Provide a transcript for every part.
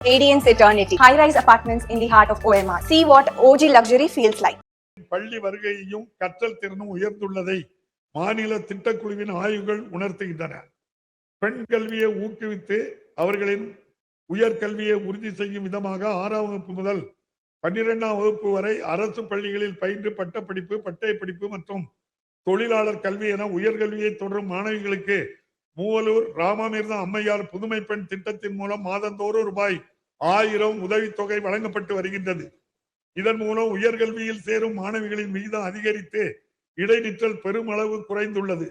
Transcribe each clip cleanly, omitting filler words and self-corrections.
Radiance Eternity. High-rise apartments in the heart of OMR. See what OG luxury feels like. பள்ளி வருகையையும் கற்றல் திறனும் உயர்ந்துள்ளதை மாநில திட்டக்குழுவின் ஆய்வுகள் உணர்த்துகின்றன. பெண் கல்வியை ஊக்குவித்து அவர்களின் உயர்கல்வியை உறுதி செய்யும் விதமாக 6ஆம் வகுப்பு முதல் 12ஆம் வகுப்பு வரை அரசு பள்ளிகளில் பயின்று பட்டப்படிப்பு, பட்டய படிப்பு மற்றும் தொழிலாளர் கல்வி என உயர்கல்வியை தொடரும் மாணவிகளுக்கு மூவலூர் ராமாமிர்தா அம்மையார் புதுமை பெண் திட்டத்தின் மூலம் மாதந்தோறும் ரூபாய் 1000 உதவித்தொகை வழங்கப்பட்டு வருகின்றது. இதன் மூலம் உயர்கல்வியில் சேரும் மாணவிகளின் விகிதம் அதிகரித்து இடைநிற்றல் பெருமளவு குறைந்துள்ளது.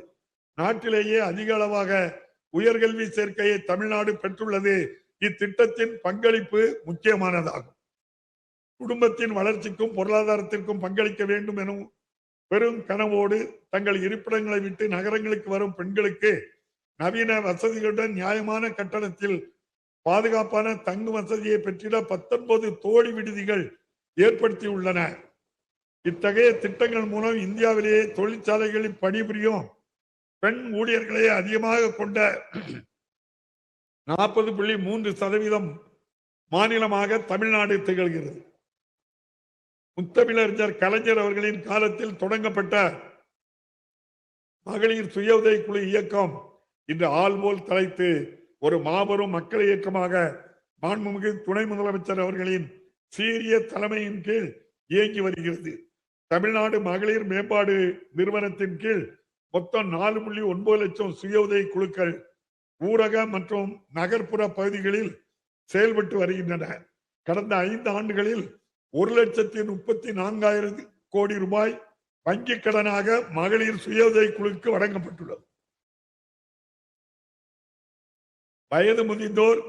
நாட்டிலேயே அதிக அளவாக உயர்கல்வி சேர்க்கையை தமிழ்நாடு பெற்றுள்ளது. இத்திட்டத்தின் பங்களிப்பு முக்கியமானதாகும். குடும்பத்தின் வளர்ச்சிக்கும் பொருளாதாரத்திற்கும் பங்களிக்க வேண்டும் எனும் பெரும் கனவோடு தங்கள் இருப்பிடங்களை விட்டு நகரங்களுக்கு வரும் பெண்களுக்கு நவீன வசதிகளுடன் நியாயமான கட்டணத்தில் பாதுகாப்பான தங்கும் வசதியை பெற்றிட 19 தோழி விடுதிகள் ஏற்படுத்தியுள்ளன. இத்தகைய திட்டங்கள் மூலம் இந்தியாவிலேயே தொழிற்சாலைகளில் பணிபுரியும் பெண் ஊழியர்களை அதிகமாக கொண்ட 40.3% மாநிலமாக தமிழ்நாடு திகழ்கிறது. முத்தமிழறிஞர் கலைஞர் அவர்களின் காலத்தில் தொடங்கப்பட்ட மகளிர் சுய உதவி குழு இயக்கம் இன்று ஆள்போல் தலைத்து ஒரு மாபெரும் மக்கள் இயக்கமாக மாண்புமிகு துணை முதலமைச்சர் அவர்களின் சீரிய தலைமையின் கீழ் இயங்கி வருகிறது. தமிழ்நாடு மகளிர் மேம்பாடு நிறுவனத்தின் கீழ் மொத்தம் 4.9 லட்சம் சுய உதவி குழுக்கள் ஊரக மற்றும் நகர்ப்புற பகுதிகளில் செயல்பட்டு வருகின்றன. கடந்த 5 ஆண்டுகளில் 1,34,000 கோடி ரூபாய் வங்கிக் கடனாக மகளிர் சுய உதவி குழுக்கு வழங்கப்பட்டுள்ளது. வயது முதிர்ந்தோர்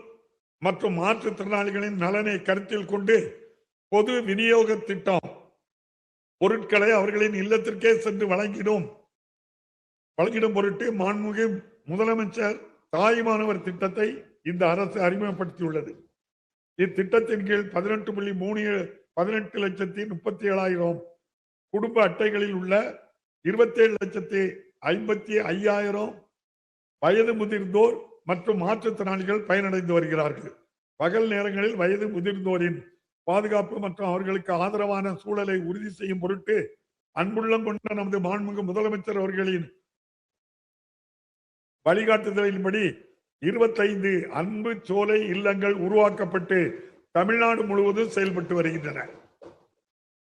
மற்றும் மாற்றுத்திறனாளிகளின் நலனை கருத்தில் கொண்டு பொது விநியோக திட்டம் பொருட்களை அவர்களின் இல்லத்திற்கே சென்று வழங்கிடும் பொருட்டு மாண்புமிகு முதலமைச்சர் தாய்மானவர் திட்டத்தை இந்த அரசு அறிமுகப்படுத்தியுள்ளது. இத்திட்டத்தின் கீழ் 18,37,000 குடும்ப அட்டைகளில் உள்ள 27,55,000 வயது முதிர்ந்தோர் மற்றும் மாற்றுத்திறனாளிகள் பயனடைந்து வருகிறார்கள். பகல் நேரங்களில் வயது முதிர்ந்தோரின் பாதுகாப்பு மற்றும் அவர்களுக்கு ஆதரவான சூழலை உறுதி செய்யும் பொருட்டு அன்புள்ளம் கொண்ட நமது மாண்புமிகு முதலமைச்சர் அவர்களின் வழிகாட்டுதலின்படி 25 அன்பு சோலை இல்லங்கள் உருவாக்கப்பட்டு தமிழ்நாடு முழுவதும் செயல்பட்டு வருகின்றன.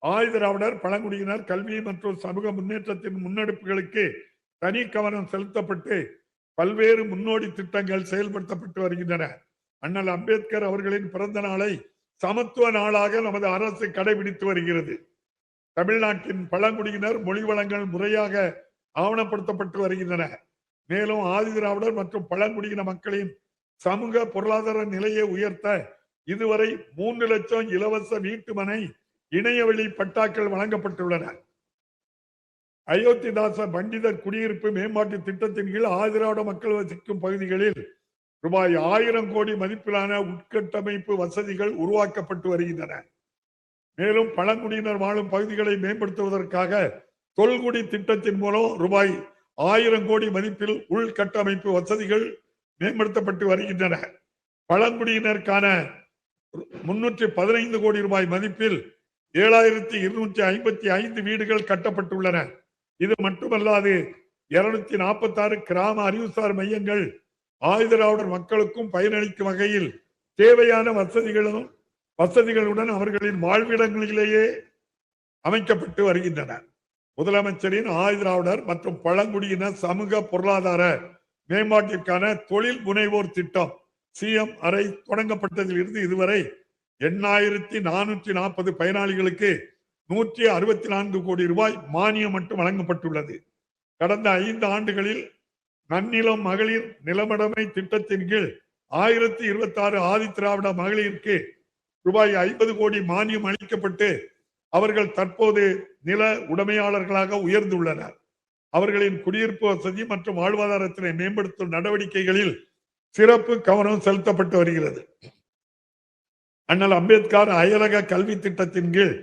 ஆதிதிராவிடர் பழங்குடியினர் கல்வி மற்றும் சமூக முன்னேற்றத்தின் முன்னெடுப்புகளுக்கு தனி கவனம் செலுத்தப்பட்டு பல்வேறு முன்னோடி திட்டங்கள் செயல்படுத்தப்பட்டு வருகின்றன. அண்ணல் அம்பேத்கர் அவர்களின் பிறந்த நாளை சமத்துவ நாளாக நமது அரசு கடைபிடித்து வருகிறது. தமிழ்நாட்டின் பழங்குடியினர் மொழி வளங்கள் முறையாக ஆவணப்படுத்தப்பட்டு வருகின்றன. மேலும் ஆதிதிராவிடர் மற்றும் பழங்குடியின மக்களின் சமூக பொருளாதார நிலையை உயர்த்த இதுவரை 3 லட்சம் இலவச வீட்டுமனை இணையவழி பட்டாக்கள் வழங்கப்பட்டுள்ளன. அயோத்திதாச பண்டிதர் குடியிருப்பு மேம்பாட்டு திட்டத்தின் கீழ் ஆதிதிராவிட மக்கள் வசிக்கும் பகுதிகளில் ரூபாய் 1000 கோடி மதிப்பிலான உட்கட்டமைப்பு வசதிகள் உருவாக்கப்பட்டு வருகின்றன. மேலும் பழங்குடியினர் வாழும் பகுதிகளை மேம்படுத்துவதற்காக தொல்குடி திட்டத்தின் மூலம் ரூபாய் 1000 கோடி மதிப்பில் உள்கட்டமைப்பு வசதிகள் மேம்படுத்தப்பட்டு வருகின்றன. பழங்குடியினருக்கான 315 கோடி ரூபாய் மதிப்பில் 7,255 வீடுகள் கட்டப்பட்டுள்ளன. இது மட்டுமல்லாது 246 கிராம அறிவுசார் மையங்கள் ஆதிதிராவிடர் மக்களுக்கும் பயனளிக்கும் வகையில் தேவையான வசதிகளுடன் அவர்களின் வாழ்விடங்களிலேயே அமைக்கப்பட்டு வருகின்றன. முதலமைச்சரின் ஆதிதிராவிடர் மற்றும் பழங்குடியினர் சமூக பொருளாதார மேம்பாட்டிற்கான தொழில் முனைவோர் திட்டம் CM அறை தொடங்கப்பட்டதில் இருந்து இதுவரை 8,440 பயனாளிகளுக்கு 164 கோடி ரூபாய் மானியம் மட்டும் வழங்கப்பட்டுள்ளது. கடந்த 5 ஆண்டுகளில் நன்னிலம் மகளிர் நிலமடமை திட்டத்தின் கீழ் 1026 ஆதிதிராவிட மகளிருக்கு ரூபாய் 50 கோடி மானியம் அளிக்கப்பட்டு அவர்கள் தற்போது நில உடைமையாளர்களாக உயர்ந்துள்ளனர். அவர்களின் குடியிருப்பு வசதி மற்றும் வாழ்வாதாரத்தினை மேம்படுத்தும் நடவடிக்கைகளில் சிறப்பு கவனம் செலுத்தப்பட்டு வருகிறது. அண்ணல் அம்பேத்கர் அயலக கல்வி திட்டத்தின் கீழ்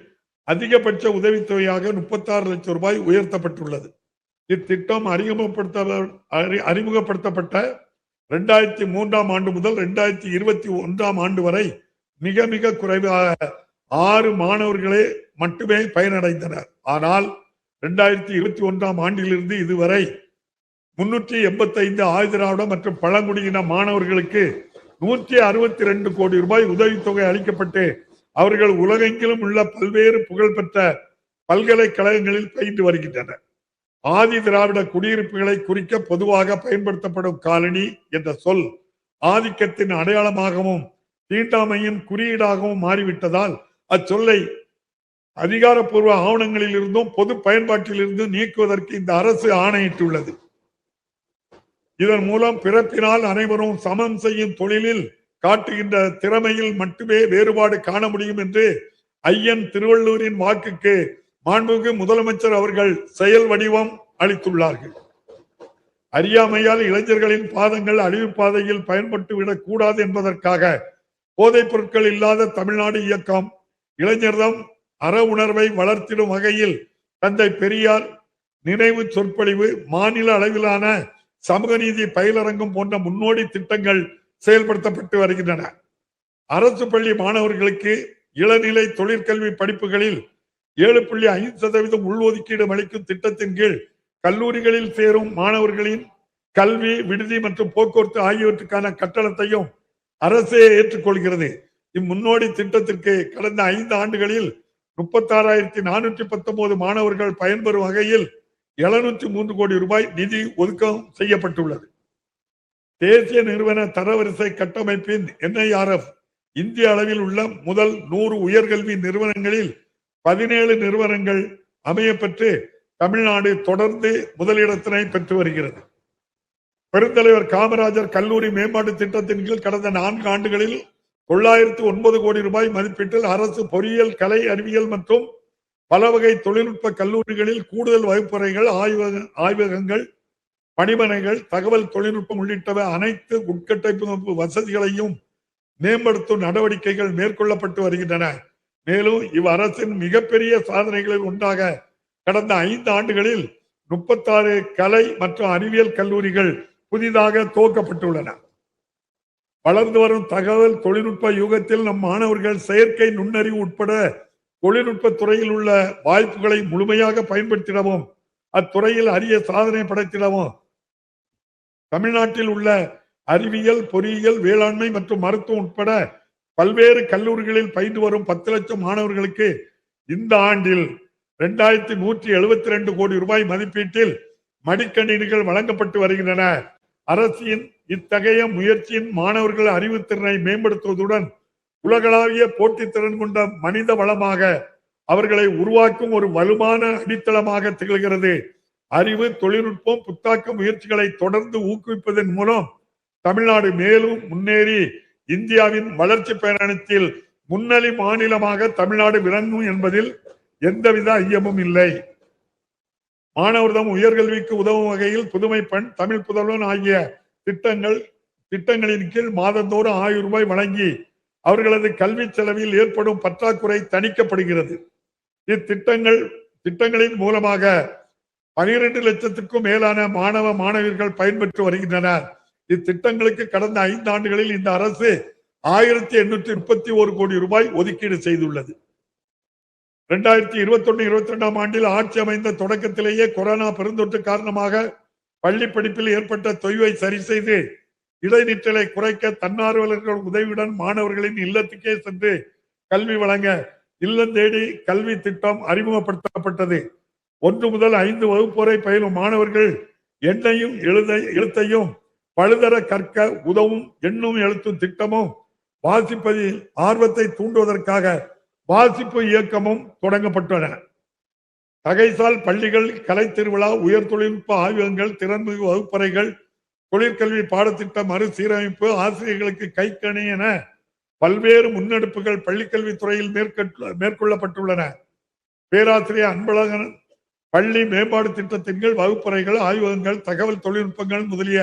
அதிகபட்ச உதவித்தொகையாக 36 லட்சம் ரூபாய் உயர்த்தப்பட்டுள்ளது. இத்திட்டம் அறிமுகப்படுத்தப்பட்ட 2003ஆம் ஆண்டு முதல் 2021ஆம் ஆண்டு வரை மிக மிக குறைவாக 6 மாணவர்களே மட்டுமே பயனடைந்தனர். ஆனால் 2021 ஆண்டிலிருந்து இதுவரை 385 ஆயுதிராவிட மற்றும் பழங்குடியின மாணவர்களுக்கு 162 கோடி ரூபாய் உதவித்தொகை அளிக்கப்பட்டு அவர்கள் உலகெங்கிலும் உள்ள பல்வேறு புகழ்பெற்ற பல்கலைக்கழகங்களில் பயின்று வருகின்றனர். ஆதி திராவிட குடியிருப்புகளை குறிக்க பொதுவாக பயன்படுத்தப்படும் காலனி என்ற சொல் ஆதிக்கத்தின் அடையாளமாகவும் தீண்டாமையின் குறியீடாகவும் மாறிவிட்டதால் அச்சொல்லை அதிகாரப்பூர்வ ஆவணங்களில் இருந்தும் பொது பயன்பாட்டில் இருந்தும் நீக்குவதற்கு இந்த அரசு ஆணையிட்டுள்ளது. இதன் மூலம் பிறப்பினால் அனைவரும் சமம் செய்யும் தொழிலில் காட்டுகின்ற திறமையில் மட்டுமே வேறுபாடு காண முடியும் என்று ஐயன் திருவள்ளூரின் வாக்குக்கு மாண்புமிகு முதலமைச்சர் அவர்கள் செயல் வடிவம் அளித்துள்ளார்கள். அறியாமையால் இளைஞர்களின் பாதங்கள் அழிவு பாதையில் பயன்பட்டுவிடக் கூடாது என்பதற்காக போதைப் பொருட்கள் இல்லாத தமிழ்நாடு இயக்கம் இளைஞர்தம் அற உணர்வை வளர்த்திடும் வகையில் தந்தை பெரியார் நினைவு சொற்பொழிவு, மாநில அளவிலான சமூக நீதி பயிலரங்கம் போன்ற முன்னோடி திட்டங்கள் செயல்படுத்தப்பட்டு வருகின்றன. அரசு பள்ளி மாணவர்களுக்கு இளநிலை தொழிற்கல்வி படிப்புகளில் 7.5% உள்ஒதுக்கீடு அளிக்கும் திட்டத்தின் கீழ் கல்லூரிகளில் சேரும் மாணவர்களின் கல்வி, விடுதி மற்றும் போக்குவரத்து ஆகியவற்றுக்கான கட்டணத்தையும் அரசே ஏற்றுக்கொள்கிறது. இம்முன்னோடி திட்டத்திற்கு கடந்த 5 ஆண்டுகளில் 36,419 மாணவர்கள் பயன்பெறும் வகையில் 703 கோடி ரூபாய் நிதி ஒதுக்கம் செய்யப்பட்டுள்ளது. தேசிய நிறுவன தரவரிசை கட்டமைப்பின் NIRF இந்திய அளவில் உள்ள முதல் 100 உயர்கல்வி நிறுவனங்களில் 17 நிறுவனங்கள் அமையப்பெற்று தமிழ்நாடு தொடர்ந்து முதலிடத்தினை பெற்று வருகிறது. பெருந்தலைவர் காமராஜர் கல்லூரி மேம்பாட்டு திட்டத்தின் கீழ் கடந்த 4 ஆண்டுகளில் 909 கோடி ரூபாய் மதிப்பீட்டில் அரசு பொறியியல், கலை, அறிவியல் மற்றும் பல வகை தொழில்நுட்ப கல்லூரிகளில் கூடுதல் வகுப்பறைகள், ஆய்வகங்கள், பணிமனைகள், தகவல் தொழில்நுட்பம் உள்ளிட்ட அனைத்து உட்கட்டமைப்பு வசதிகளையும் மேம்படுத்தும் நடவடிக்கைகள் மேற்கொள்ளப்பட்டு வருகின்றன. மேலும் இவ்வரசின் மிகப்பெரிய சாதனைகளில் ஒன்றாக கடந்த 5 ஆண்டுகளில் 36 கலை மற்றும் அறிவியல் கல்லூரிகள் புதிதாக துவக்கப்பட்டுள்ளன. வளர்ந்து வரும் தகவல் தொழில்நுட்ப யுகத்தில் நம் மாணவர்கள் செயற்கை நுண்ணறிவு உட்பட தொழில்நுட்ப துறையில் உள்ள வாய்ப்புகளை முழுமையாக பயன்படுத்திடவும் அத்துறையில் அரிய சாதனை படைத்திடவும் தமிழ்நாட்டில் உள்ள அறிவியல், பொறியியல், வேளாண்மை மற்றும் மருத்துவம் உட்பட பல்வேறு கல்லூரிகளில் பயின்று வரும் 10 லட்சம் மாணவர்களுக்கு இந்த ஆண்டில் 2172 கோடி ரூபாய் மதிப்பீட்டில் மடிக்கணினிகள் வழங்கப்பட்டு வருகின்றன. அரசின் இத்தகைய முயற்சியின் மாணவர்கள் அறிவுத்திறனை மேம்படுத்துவதுடன் உலகளாவிய போட்டித்திறன் கொண்ட மனித வளமாக அவர்களை உருவாக்கும் ஒரு வலுவான அடித்தளமாக திகழ்கிறது. அறிவு, தொழில்நுட்பம், புத்தாக்க முயற்சிகளை தொடர்ந்து ஊக்குவிப்பதன் மூலம் தமிழ்நாடு மேலும் முன்னேறி இந்தியாவின் வளர்ச்சி பயணத்தில் முன்னணி மாநிலமாக தமிழ்நாடு விளங்கும் என்பதில் எந்தவித ஐயமும் இல்லை. மாணவர்தம் உயர்கல்விக்கு உதவும் வகையில் புதுமை பெண், தமிழ் புதல்வன் ஆகிய திட்டங்களின் கீழ் மாதந்தோறும் 1000 ரூபாய் வழங்கி அவர்களது கல்வி செலவில் ஏற்படும் பற்றாக்குறை தணிக்கப்படுகிறது. இத்திட்டங்களின் மூலமாக 12 லட்சத்துக்கும் மேலான மாணவ மாணவியர்கள் பயன்பெற்று வருகின்றனர். இத்திட்டங்களுக்கு கடந்த 5 ஆண்டுகளில் இந்த அரசு 1831 கோடி ரூபாய் ஒதுக்கீடு செய்துள்ளது. 2021-22 ஆண்டில் ஆட்சி அமைந்த தொடக்கத்திலேயே கொரோனா பெருந்தொற்று காரணமாக பள்ளி படிப்பில் ஏற்பட்ட தொய்வை சரி செய்து இடைநிற்றலை குறைக்க தன்னார்வலர்கள் உதவியுடன் மாணவர்களின் இல்லத்துக்கே சென்று கல்வி வழங்க இல்லம் தேடி கல்வி திட்டம் அறிமுகப்படுத்தப்பட்டது. 1 முதல் 5 வகுப்பு வரை பயிலும் மாணவர்கள் எண்ணையும் எழுத்தையும் பழுதர கற்க உதவும் எண்ணும் எழுத்தும் திட்டமும், வாசிப்பதில் ஆர்வத்தை தூண்டுவதற்காக வாசிப்பு இயக்கமும் தொடங்கப்பட்டன. தகைசால் பள்ளிகள், கலை திருவிழா, உயர் தொழில்நுட்ப ஆய்வகங்கள், திறன்மிகு வகுப்பறைகள், தொழிற்கல்வி பாடத்திட்ட மறுசீரமைப்பு, ஆசிரியர்களுக்கு கைக்கணி என பல்வேறு முன்னெடுப்புகள் பள்ளிக்கல்வித்துறையில் மேற்கொள்ளப்பட்டுள்ளன. பேராசிரியர் அன்பழகன் பள்ளி மேம்பாடு திட்டத்தின் கீழ் வகுப்பறைகள், ஆய்வகங்கள், தகவல் தொழில்நுட்பங்கள் முதலிய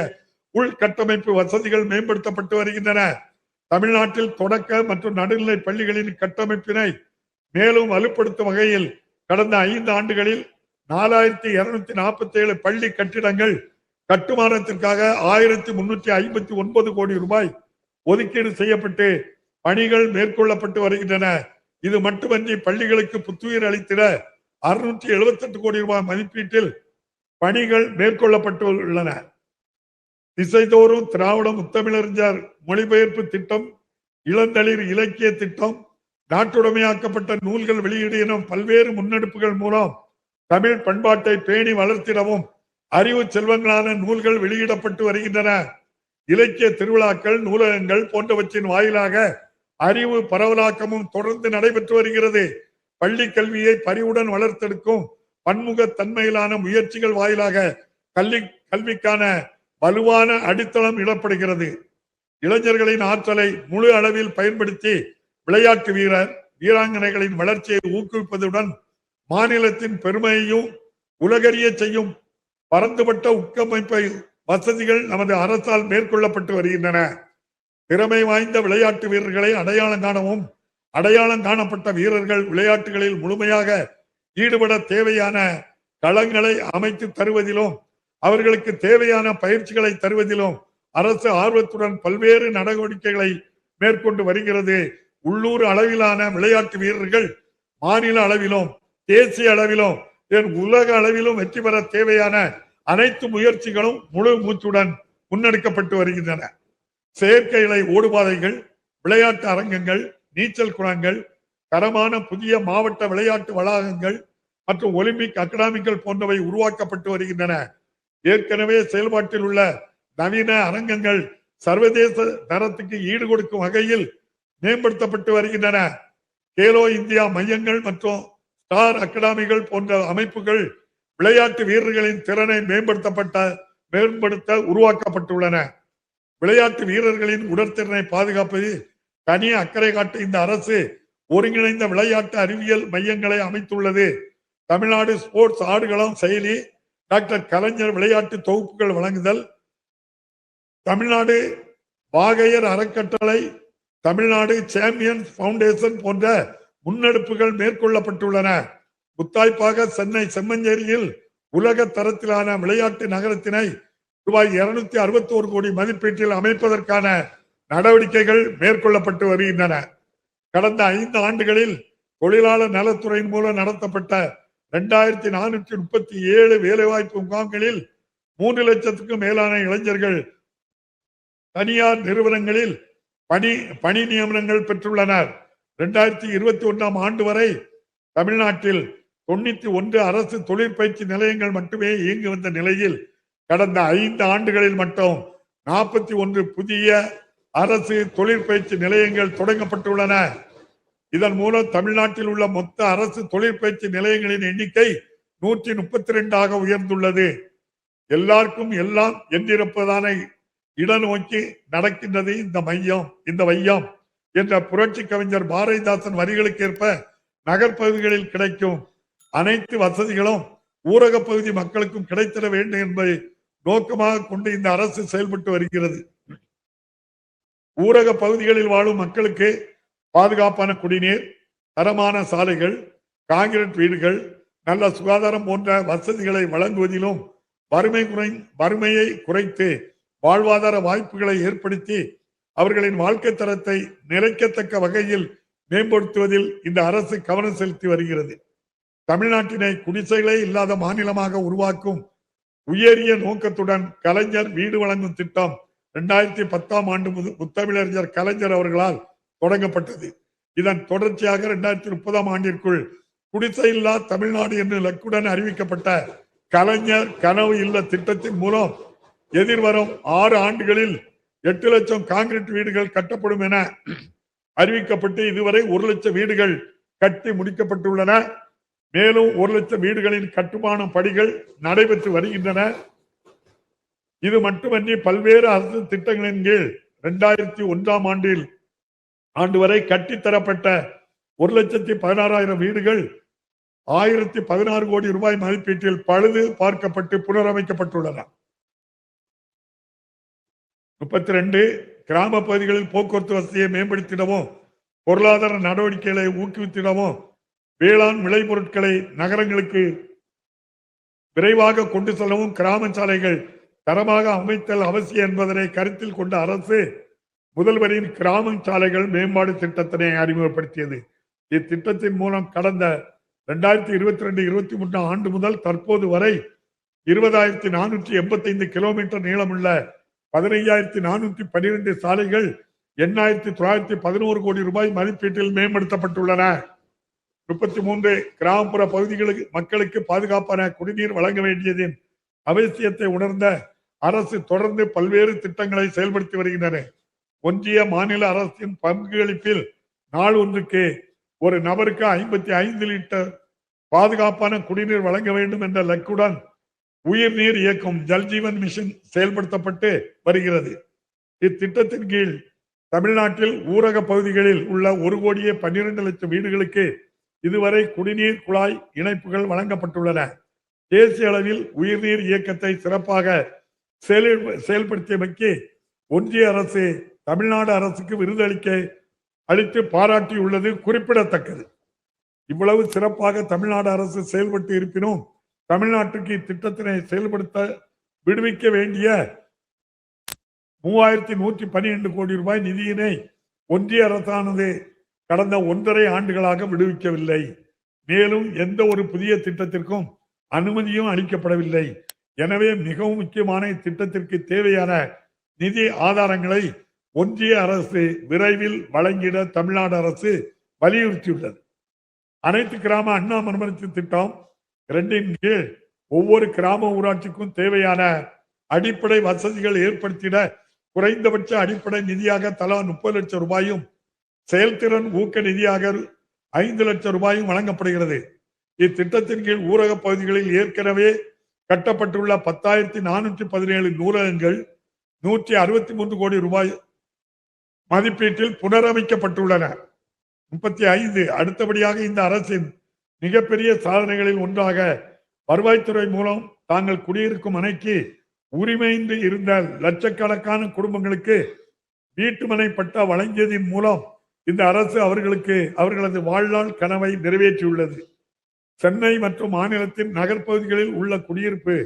உள்கட்டமைப்பு வசதிகள் மேம்படுத்தப்பட்டு வருகின்றன. தமிழ்நாட்டில் தொடக்க மற்றும் நடுநிலை பள்ளிகளின் கட்டமைப்பினை மேலும் வலுப்படுத்தும் வகையில் கடந்த 5 ஆண்டுகளில் 4247 பள்ளி கட்டிடங்கள் கட்டுமானத்திற்காக 1359 கோடி ரூபாய் ஒதுக்கீடு செய்யப்பட்டு பணிகள் மேற்கொள்ளப்பட்டு வருகின்றன. இது மட்டுமன்றி பள்ளிகளுக்கு புத்துயிர் அளித்திட 678 கோடி ரூபாய் மதிப்பீட்டில் பணிகள் மேற்கொள்ளப்பட்டுள்ளன. திசைதோறும் திராவிட முத்தமிழறிஞர் மொழிபெயர்ப்பு திட்டம், இளந்தளிர் இலக்கிய திட்டம், நாட்டுடைமையாக்கப்பட்ட நூல்கள் வெளியீடு எனும் பல்வேறு முன்னெடுப்புகள் மூலம் தமிழ் பண்பாட்டை பேணி வளர்த்திடவும் அறிவு செல்வங்களான நூல்கள் வெளியிடப்பட்டு வருகின்றன. இலக்கிய திருவிழாக்கள், நூலகங்கள் போன்றவற்றின் வாயிலாக அறிவு பரவலாக்கமும் தொடர்ந்து நடைபெற்று வருகிறது. பள்ளி கல்வியை பரிவுடன் வளர்த்தெடுக்கும் பன்முகத்தன்மையிலான முயற்சிகள் வாயிலாக கல்விக்கான வலுவான அடித்தளம் இடப்படுகிறது. இளைஞர்களின் ஆற்றலை முழு அளவில் பயன்படுத்தி விளையாட்டு வீராங்கனைகளின் வளர்ச்சியை ஊக்குவிப்பதுடன் மாநிலத்தின் பெருமையையும் உலகறிய செய்யும் பரந்துபட்ட உட்கமைப்பை வசதிகள் நமது அரசால் மேற்கொள்ளப்பட்டு வருகின்றன. திறமை வாய்ந்த விளையாட்டு வீரர்களை அடையாளம் காணவும், அடையாளம் காணப்பட்ட வீரர்கள் விளையாட்டுகளில் முழுமையாக ஈடுபட தேவையான களங்களை அமைத்து தருவதிலும் அவர்களுக்கு தேவையான பயிற்சிகளை தருவதிலும் அரசு ஆர்வத்துடன் பல்வேறு நடவடிக்கைகளை மேற்கொண்டு வருகிறது. உள்ளூர் அளவிலான விளையாட்டு வீரர்கள் மாநில அளவிலும் தேசிய அளவிலும் உலக அளவிலும் வெற்றி பெற தேவையான அனைத்து முயற்சிகளும் முழு மூச்சுடன் முன்னெடுக்கப்பட்டு வருகின்றன. செயற்கை இலை ஓடுபாதைகள், விளையாட்டு அரங்கங்கள், நீச்சல் குளங்கள், தரமான புதிய மாவட்ட விளையாட்டு வளாகங்கள் மற்றும் ஒலிம்பிக் அகாடமிகள் போன்றவை உருவாக்கப்பட்டு வருகின்றன. ஏற்கனவே செயல்பாட்டில் உள்ள நவீன அரங்கங்கள் சர்வதேச தரத்துக்கு ஈடு கொடுக்கும் வகையில் மேம்படுத்தப்பட்டு வருகின்றன. கேலோ இந்தியா மையங்கள் மற்றும் ஸ்டார் அகாடமிகள் போன்ற அமைப்புகள் விளையாட்டு வீரர்களின் திறனை மேம்படுத்த உருவாக்கப்பட்டுள்ளன. விளையாட்டு வீரர்களின் உடற்திறனை பாதுகாப்பதில் தனி அக்கறை காட்ட இந்த அரசு ஒருங்கிணைந்த விளையாட்டு அறிவியல் மையங்களை அமைத்துள்ளது. தமிழ்நாடு ஸ்போர்ட்ஸ் ஆடுகளம் செயலி, டாக்டர் கலைஞர் விளையாட்டு தொகுப்புகள் வழங்குதல், தமிழ்நாடு வாகையர் அறக்கட்டளை, தமிழ்நாடு சாம்பியன்ஸ் பவுண்டேஷன் போன்ற முன்னெடுப்புகள் மேற்கொள்ளப்பட்டுள்ளன. முத்தாய்ப்பாக சென்னை செம்மஞ்சேரியில் உலக தரத்திலான விளையாட்டு நகரத்தினை ரூபாய் 261 கோடி மதிப்பீட்டில் அமைப்பதற்கான நடவடிக்கைகள் மேற்கொள்ளப்பட்டு வருகின்றன. கடந்த 5 ஆண்டுகளில் தொழிலாளர் நலத்துறையின் மூலம் நடத்தப்பட்ட 2437 வேலைவாய்ப்பு முகாம்களில் 3 லட்சத்துக்கும் மேலான இளைஞர்கள் தனியார் நிறுவனங்களில் பணி நியமனங்கள் பெற்றுள்ளனர். 2021 ஆண்டு வரை தமிழ்நாட்டில் 91 அரசு தொழிற்பயிற்சி நிலையங்கள் மட்டுமே இயங்கி வந்த நிலையில் கடந்த 5 ஆண்டுகளில் மட்டும் 41 புதிய அரசு தொழிற்பயிற்சி நிலையங்கள் தொடங்கப்பட்டுள்ளன. இதன் மூலம் தமிழ்நாட்டில் உள்ள மொத்த அரசு தொழிற்பயிற்சி நிலையங்களின் எண்ணிக்கை 132 உயர்ந்துள்ளது. எல்லாருக்கும் எல்லாம் என்றிருப்பதான இடநோக்கி நடக்கின்றது இந்த வையம் என்ற புரட்சி கவிஞர் பாரதிதாசன் வரிகளுக்கு ஏற்ப நகர்ப்பகுதிகளில் கிடைக்கும் அனைத்து வசதிகளும் ஊரக பகுதி மக்களுக்கும் கிடைத்திட வேண்டும் என்பதை நோக்கமாக கொண்டு இந்த அரசு செயல்பட்டு வருகிறது. ஊரக பகுதிகளில் வாழும் மக்களுக்கு பாதுகாப்பான குடிநீர், தரமான சாலைகள், கான்கிரீட் வீடுகள், நல்ல சுகாதாரம் போன்ற வசதிகளை வழங்குவதிலும் வறுமையை குறைத்து வாழ்வாதார வாய்ப்புகளை ஏற்படுத்தி அவர்களின் வாழ்க்கை தரத்தை நிலைக்கத்தக்க வகையில் மேம்படுத்துவதில் இந்த அரசு கவனம் செலுத்தி வருகிறது. தமிழ்நாட்டினை குடிசைகளே இல்லாத மாநிலமாக உருவாக்கும் உயரிய நோக்கத்துடன் கலைஞர் வீடு வழங்கும் திட்டம் 2010 ஆண்டு முத்தமிழறிஞர் கலைஞர் அவர்களால் தொடங்கப்பட்டது. இதன் தொடர்ச்சியாக 2030 ஆண்டிற்குள் குடிசை இல்லா தமிழ்நாடு என்று இலக்குடன் அறிவிக்கப்பட்ட கலைஞர் கனவு இல்ல திட்டத்தின் மூலம் எதிர்வரும் 6 ஆண்டுகளில் 8 லட்சம் கான்கிரீட் வீடுகள் கட்டப்படும் என அறிவிக்கப்பட்டு இதுவரை 1 லட்சம் வீடுகள் கட்டி முடிக்கப்பட்டுள்ளன. மேலும் 1 லட்சம் வீடுகளின் கட்டுமான பணிகள் நடைபெற்று வருகின்றன. இது மட்டுமன்றி பல்வேறு அரசு திட்டங்களின் கீழ் 2001 ஆண்டு வரை கட்டித்தரப்பட்ட 1,16,000 வீடுகள் 1016 கோடி ரூபாய் மதிப்பீட்டில் பழுது பார்க்கப்பட்டு புனரமைக்கப்பட்டுள்ளன. 32 கிராம பகுதிகளில் போக்குவரத்து வசதியை மேம்படுத்திடவும், பொருளாதார நடவடிக்கைகளை ஊக்குவித்திடவும், வேளாண் விளைபொருட்களை நகரங்களுக்கு விரைவாக கொண்டு செல்லவும் கிராம சாலைகள் தரமாக அமைத்தல் அவசியம் என்பதனை கருத்தில் கொண்ட அரசு முதல்வரின் கிராம சாலைகள் மேம்பாடு திட்டத்தினை அறிமுகப்படுத்தியது. இத்திட்டத்தின் மூலம் கடந்த 2022-23 ஆண்டு முதல் தற்போது வரை 20,485 கிலோமீட்டர் நீளமுள்ள 15,412 சாலைகள் 8,911 கோடி ரூபாய் மதிப்பீட்டில் மேம்படுத்தப்பட்டுள்ளன. 33 கிராமப்புற பகுதிகளுக்கு மக்களுக்கு பாதுகாப்பான குடிநீர் வழங்க வேண்டியதின் அவசியத்தை உணர்ந்த அரசு தொடர்ந்து பல்வேறு திட்டங்களை செயல்படுத்தி வருகின்றன. ஒன்றிய மாநில அரசின் பங்களிப்பில் நாள் ஒன்றுக்கு ஒரு நபருக்கு 55 லிட்டர் பாதுகாப்பான குடிநீர் வழங்க வேண்டும் என்ற இலக்குடன் உயிர்நீர் இயக்கம் ஜல்ஜீவன் மிஷன் செயல்படுத்தப்பட்டு வருகிறது. இத்திட்டத்தின் கீழ் தமிழ்நாட்டில் ஊரக பகுதிகளில் உள்ள 1,12,00,000 வீடுகளுக்கு இதுவரை குடிநீர் குழாய் இணைப்புகள் வழங்கப்பட்டுள்ளன. தேசிய அளவில் உயிர்நீர் இயக்கத்தை சிறப்பாக செயல்படுத்தியமைக்கு ஒன்றிய அரசு தமிழ்நாடு அரசுக்கு விருது அளித்து பாராட்டியுள்ளது குறிப்பிடத்தக்கது. இவ்வளவு சிறப்பாக தமிழ்நாடு அரசு செயல்பட்டு இருப்பினும் தமிழ்நாட்டுக்கு இத்திட்டத்தினை செயல்படுத்த விடுவிக்க வேண்டிய 3,112 கோடி ரூபாய் நிதியினை ஒன்றிய அரசானது கடந்த 1.5 ஆண்டுகளாக விடுவிக்கவில்லை. மேலும் எந்த ஒரு புதிய திட்டத்திற்கும் அனுமதியும் அளிக்கப்படவில்லை. எனவே மிகவும் முக்கியமான இத்திட்டத்திற்கு தேவையான நிதி ஆதாரங்களை ஒன்றிய அரசு விரைவில் வழங்கிட தமிழ்நாடு அரசு வலியுறுத்தியுள்ளது. அனைத்து கிராம அண்ணா மறுமலர்ச்சி திட்டம் 2 கீழ் ஒவ்வொரு கிராம ஊராட்சிக்கும் தேவையான அடிப்படை வசதிகள் ஏற்படுத்திட குறைந்தபட்ச அடிப்படை நிதியாக தலா 30 லட்சம் ரூபாயும் செயல்திறன் ஊக்க நிதியாக 5 லட்சம் ரூபாயும் வழங்கப்படுகிறது. இத்திட்டத்தின் கீழ் ஊரக பகுதிகளில் ஏற்கனவே கட்டப்பட்டுள்ள 10,417 நூலகங்கள் 163 கோடி ரூபாய் மதிப்பீட்டில் புனரமைக்கப்பட்டுள்ளன. 35 அடுத்தபடியாக இந்த அரசின் மிகப்பெரிய சாதனைகளில் ஒன்றாக வருவாய்த்துறை மூலம் தாங்கள் குடியிருக்கும் மனைக்கு உரிமையின்றி இருந்த லட்சக்கணக்கான குடும்பங்களுக்கு வீட்டுமனை பட்டா வழங்கியதின் மூலம் இந்த அரசு அவர்களது வாழ்நாள் கனவை நிறைவேற்றியுள்ளது. சென்னை மற்றும் மாநிலத்தின் நகர்ப்பகுதிகளில் உள்ள குடியிருப்பு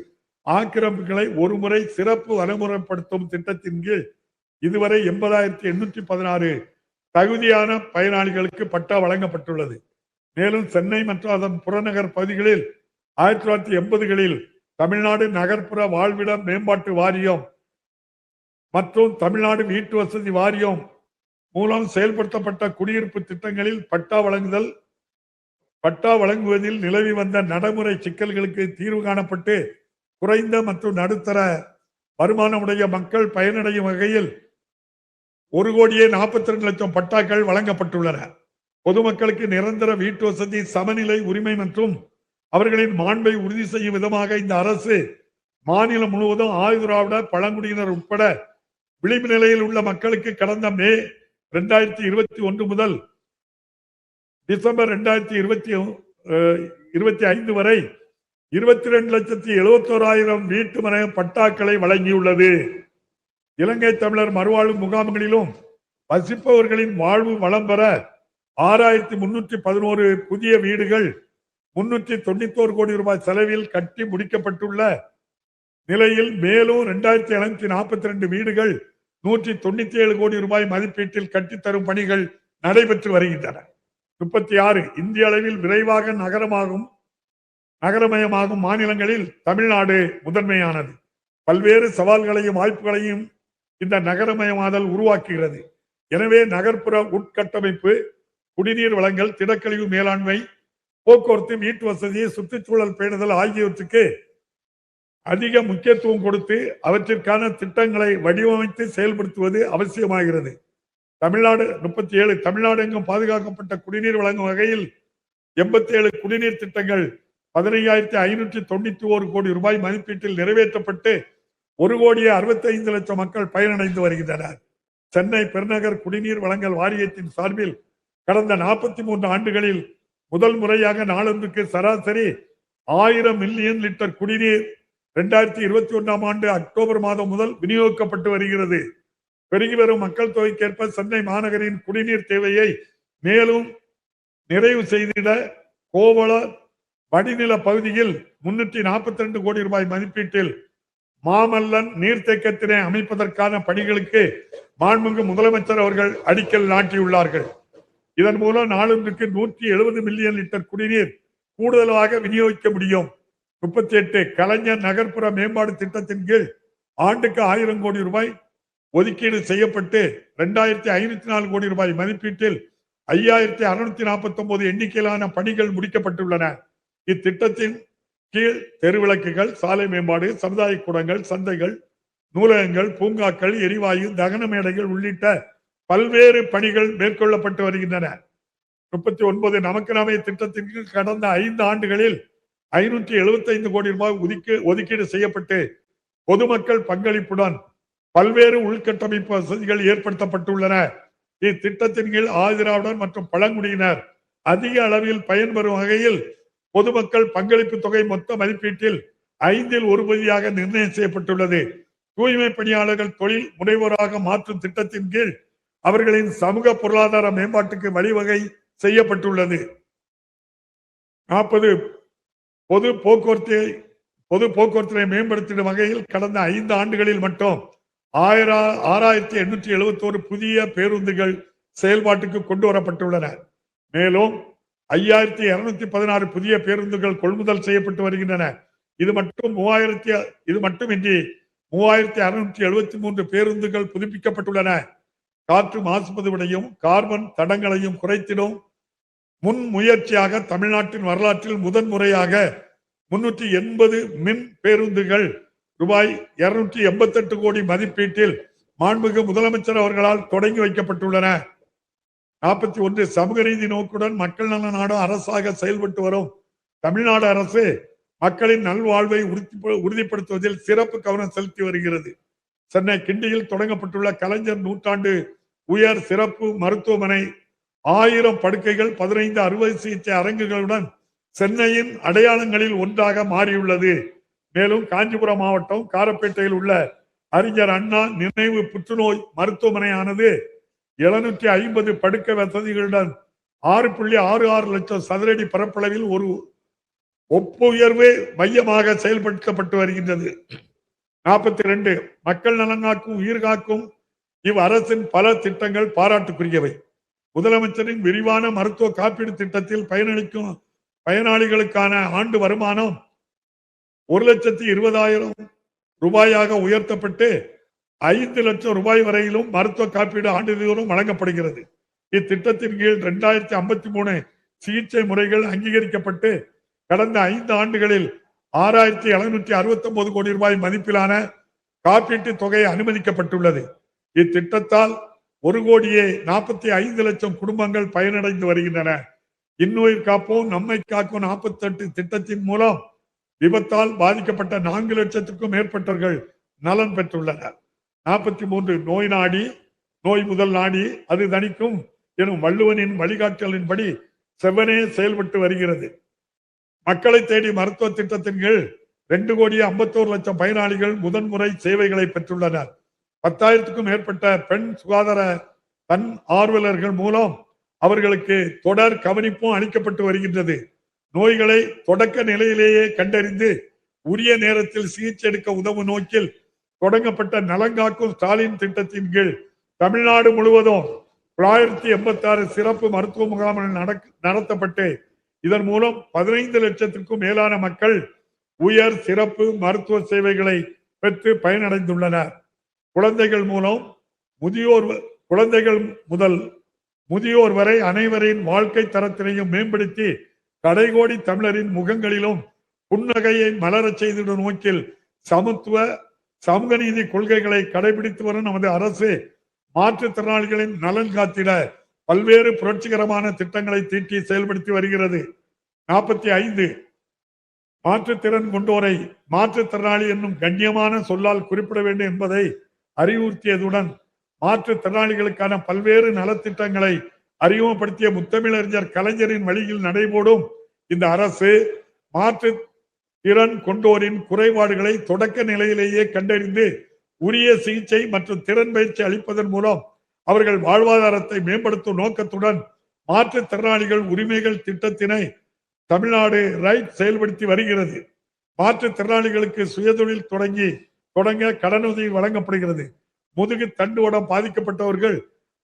ஆக்கிரமிப்புகளை ஒருமுறை சிறப்பு வரைமுறைப்படுத்தும் திட்டத்தின் கீழ் இதுவரை 80,816 தகுதியான பயனாளிகளுக்கு பட்டா வழங்கப்பட்டுள்ளது. மேலும் சென்னை மற்றும் அதன் புறநகர் பகுதிகளில் 1980களில் தமிழ்நாடு நகர்ப்புற வாழ்விட மேம்பாட்டு வாரியம் மற்றும் தமிழ்நாடு வீட்டு வசதி வாரியம் மூலம் செயல்படுத்தப்பட்ட குடியிருப்பு திட்டங்களில் பட்டா வழங்குவதில் நிலவி வந்த நடைமுறை சிக்கல்களுக்கு தீர்வு காணப்பட்டு குறைந்த மற்றும் நடுத்தர வருமானமுடைய மக்கள் பயனடையும் வகையில் 1,42,00,000 பட்டாக்கள் வழங்கப்பட்டுள்ளன. பொதுமக்களுக்கு நிரந்தர வீட்டு வசதி, சமநிலை உரிமை மற்றும் அவர்களின் மாண்பை உறுதி செய்யும் விதமாக இந்த அரசு மாநிலம் முழுவதும் ஆயுதிராவிட பழங்குடியினர் உட்பட விளிம்பு நிலையில் உள்ள மக்களுக்கு கடந்த மே 2021 முதல் டிசம்பர் 2025 வரை 22,71,000 வீட்டு மனை பட்டாக்களை வழங்கியுள்ளது. இலங்கை தமிழர் மறுவாழ்வு முகாம்களிலும் வசிப்பவர்களின் வாழ்வு வளம் பெற 6,311 புதிய வீடுகள் 391 கோடி ரூபாய் செலவில் கட்டி முடிக்கப்பட்டுள்ள நிலையில் மேலும் 2,742 வீடுகள் 197 கோடி ரூபாய் மதிப்பீட்டில் கட்டித்தரும் பணிகள் நடைபெற்று வருகின்றன. 36 இந்திய அளவில் விரைவாக நகரமயமாகும் மாநிலங்களில் தமிழ்நாடு முதன்மையானது. பல்வேறு சவால்களையும் வாய்ப்புகளையும் இந்த நகரமயமாதல் உருவாக்குகிறது. எனவே நகர்ப்புற உட்கட்டமைப்பு, குடிநீர் வழங்கல், திடக்கழிவு மேலாண்மை, போக்குவரத்து, வீட்டு வசதி, சுற்றுச்சூழல் பேணுதல் ஆகியவற்றுக்கு அதிக முக்கியத்துவம் கொடுத்து அவற்றிற்கான திட்டங்களை வடிவமைத்து செயல்படுத்துவது அவசியமாகிறது. தமிழ்நாடு 37 தமிழ்நாடு எங்கும் பாதுகாக்கப்பட்ட குடிநீர் வழங்கும் வகையில் 87 குடிநீர் திட்டங்கள் 15,591 கோடி ரூபாய் மதிப்பீட்டில் நிறைவேற்றப்பட்டு 1,65,00,000 மக்கள் பயனடைந்து வருகின்றனர். சென்னை பெருநகர் குடிநீர் வழங்கல் வாரியத்தின் சார்பில் கடந்த 43 ஆண்டுகளில் முதல் முறையாக நாளொன்றுக்கு சராசரி 1000 மில்லியன் லிட்டர் குடிநீர் 2021 ஆண்டு அக்டோபர் மாதம் முதல் விநியோகிக்கப்பட்டு வருகிறது. பெருகி வரும் மக்கள் தொகைக்கேற்ப சென்னை மாநகரின் குடிநீர் தேவையை மேலும் நிறைவு செய்திட கோவள வடிநில பகுதியில் 342 கோடி ரூபாய் மதிப்பீட்டில் மாமல்லன் நீர்த்தேக்கத்தினை அமைப்பதற்கான பணிகளுக்கு மாண்புமிகு முதலமைச்சர் அவர்கள் அடிக்கல் நாட்டியுள்ளார்கள். இதன் மூலம் நாளொன்றுக்கு 170 மில்லியன் லிட்டர் குடிநீர் கூடுதலாக விநியோகிக்க முடியும். 38 கலைஞர் நகர்ப்புற மேம்பாடு திட்டத்தின் கீழ் ஆண்டுக்கு 1000 கோடி ரூபாய் ஒதுக்கீடு செய்யப்பட்டு 2504 கோடி ரூபாய் மதிப்பீட்டில் 5649 எண்ணிக்கையிலான பணிகள் முடிக்கப்பட்டுள்ளன. இத்திட்டத்தின் கீழ் தெருவிளக்குகள், சாலை மேம்பாடு, சமுதாய கூடங்கள், சந்தைகள், நூலகங்கள், பூங்காக்கள், எரிவாயு, தகன மேடைகள் உள்ளிட்ட பல்வேறு பணிகள் மேற்கொள்ளப்பட்டு வருகின்றன. 39 நமக்கு நாமே திட்டத்தின் கீழ் கடந்த 5 ஆண்டுகளில் 575 கோடி ரூபாய் ஒதுக்கீடு செய்யப்பட்டு பொதுமக்கள் பங்களிப்புடன் பல்வேறு உள்கட்டமைப்பு வசதிகள் ஏற்படுத்தப்பட்டுள்ளன. இத்திட்டத்தின் கீழ் ஆதிராவிடர் மற்றும் பழங்குடியினர் அதிக அளவில் பயன்பெறும் வகையில் பொதுமக்கள் பங்களிப்பு தொகை மொத்த மதிப்பீட்டில் 5 1 பகுதியாக நிர்ணயம் செய்யப்பட்டுள்ளது. தூய்மை பணியாளர்கள் தொழில் முனைவோராக மாற்றும் திட்டத்தின் கீழ் அவர்களின் சமூக பொருளாதார மேம்பாட்டுக்கு வழிவகை செய்யப்பட்டுள்ளது. 40 பொது போக்குவரத்தை மேம்படுத்திடும் வகையில் கடந்த 5 ஆண்டுகளில் மட்டும் 6871 புதிய பேருந்துகள் செயல்பாட்டுக்கு கொண்டு வரப்பட்டுள்ளன. மேலும் 5216 புதிய பேருந்துகள் கொள்முதல் செய்யப்பட்டு வருகின்றன. இது மட்டுமின்றி 3673 பேருந்துகள் புதுப்பிக்கப்பட்டுள்ளன. காற்று மாசுபடுவதையும் கார்பன் தடங்களையும் குறைத்திடும் முன் முயற்சியாக தமிழ்நாட்டின் வரலாற்றில் முதன்முறையாக 380 மின் பேருந்துகள் ரூபாய் 288 கோடி மதிப்பீட்டில் மாண்புமிகு முதலமைச்சர் அவர்களால் தொடங்கி வைக்கப்பட்டுள்ளன. 41 சமூக நீதி நோக்குடன் மக்கள் நல நாடு அரசாக செயல்பட்டு வரும் தமிழ்நாடு அரசு மக்களின் நல்வாழ்வை உறுதிப்படுத்துவதில் சிறப்பு கவனம் செலுத்தி வருகிறது. சென்னை கிண்டியில் தொடங்கப்பட்டுள்ள கலைஞர் நூற்றாண்டு உயர் சிறப்பு மருத்துவமனை 1000 படுக்கைகள் 15 அறுவை சிகிச்சை அரங்குகளுடன் சென்னையின் அடையாளங்களில் ஒன்றாக மாறியுள்ளது. மேலும் காஞ்சிபுரம் மாவட்டம் காரப்பேட்டையில் உள்ள அறிஞர் அண்ணா நினைவு புற்றுநோய் மருத்துவமனையானது 750 படுக்கை வசதிகளுடன் 6.66 லட்சம் சதுரடி பரப்பளவில் ஒரு ஒப்புயர்வு மையமாக செயல்படுத்தப்பட்டு வருகின்றது. 42 மக்கள் நலன் காக்கும் உயிர் காக்கும் இவ் அரசின் பல திட்டங்கள் பாராட்டுக்குரியவை. முதலமைச்சரின் விரிவான மருத்துவ காப்பீடு திட்டத்தில் பயனளிக்கும் பயனாளிகளுக்கான ஆண்டு வருமானம் 1,20,000 ரூபாயாக உயர்த்தப்பட்டு 5 லட்சம் ரூபாய் வரையிலும் மருத்துவ காப்பீடு ஆண்டுதோறும் வழங்கப்படுகிறது. இத்திட்டத்தின் கீழ் 2053 சிகிச்சை முறைகள் அங்கீகரிக்கப்பட்டு கடந்த 5 ஆண்டுகளில் 6769 கோடி ரூபாய் மதிப்பிலான காப்பீட்டு தொகை அனுமதிக்கப்பட்டுள்ளது. இத்திட்டத்தால் 1,45 லட்சம் குடும்பங்கள் பயனடைந்து வருகின்றன. இன்னுயிர் காப்போம் நம்மை காக்கும் 48 திட்டத்தின் மூலம் விபத்தால் பாதிக்கப்பட்ட 4 லட்சத்திற்கும் மேற்பட்டவர்கள் நலன் பெற்றுள்ளனர். 43 நோய் நாடி நோய் முதல் நாடி அது தணிக்கும் எனும் வள்ளுவனின் வழிகாட்டலின்படி செவ்வனே செயல்பட்டு வருகிறது. மக்களை தேடி மருத்துவ திட்டத்தின் கீழ் 2,51,00,000 பயனாளிகள் முதன்முறை சேவைகளை பெற்றுள்ளனர். 10,000க்கும் மேற்பட்ட பெண் சுகாதார தன் ஆர்வலர்கள் மூலம் அவர்களுக்கு தொடர் கவனிப்பும் அளிக்கப்பட்டு வருகின்றது. நோய்களை தொடக்க நிலையிலேயே கண்டறிந்து உரிய நேரத்தில் சிகிச்சை எடுக்க உதவும் நோக்கில் தொடங்கப்பட்ட நலங்காக்கும் ஸ்டாலின் திட்டத்தின் கீழ் தமிழ்நாடு முழுவதும் 986 சிறப்பு மருத்துவ முகாம்கள் நடத்தப்பட்டு இதன் மூலம் 15 லட்சத்திற்கும் மேலான மக்கள் உயர் சிறப்பு மருத்துவ சேவைகளை பெற்று பயனடைந்துள்ளனர். குழந்தைகள் முதல் முதியோர் வரை அனைவரின் வாழ்க்கை தரத்தினையும் மேம்படுத்தி கடைகோடி தமிழரின் முகங்களிலும் புன்னகையை மலரச் செய்திடும் நோக்கில் சமத்துவ சமூக நீதி கொள்கைகளை கடைபிடித்து வரும் நமது அரசு மாற்றுத்திறனாளிகளின் நலன் காத்திட பல்வேறு புரட்சிகரமான திட்டங்களை தீட்டி செயல்படுத்தி வருகிறது. 45 மாற்றுத்திறன் கொண்டோரை மாற்றுத்திறனாளி என்னும் கண்ணியமான சொல்லால் குறிப்பிட வேண்டும் என்பதை அறிவுறுத்தியதுடன் மாற்றுத்திறனாளிகளுக்கான பல்வேறு நலத்திட்டங்களை அறிமுகப்படுத்திய முத்தமிழறிஞர் கலைஞரின் வழியில் நடைபோடும் இந்த அரசு மாற்று திறன் கொண்டோரின் குறைபாடுகளை தொடக்க நிலையிலேயே கண்டறிந்து உரிய சிகிச்சை மற்றும் திறன் பயிற்சி அளிப்பதன் மூலம் அவர்கள் வாழ்வாதாரத்தை மேம்படுத்தும் நோக்கத்துடன் மாற்றுத்திறனாளிகள் உரிமைகள் திட்டத்தினை தமிழ்நாடு ரைட் செயல்படுத்தி வருகிறது. மாற்றுத்திறனாளிகளுக்கு சுயதொழில் தொடங்க கடனுதவி வழங்கப்படுகிறது. முதுகு தண்டுவடம் பாதிக்கப்பட்டவர்கள்,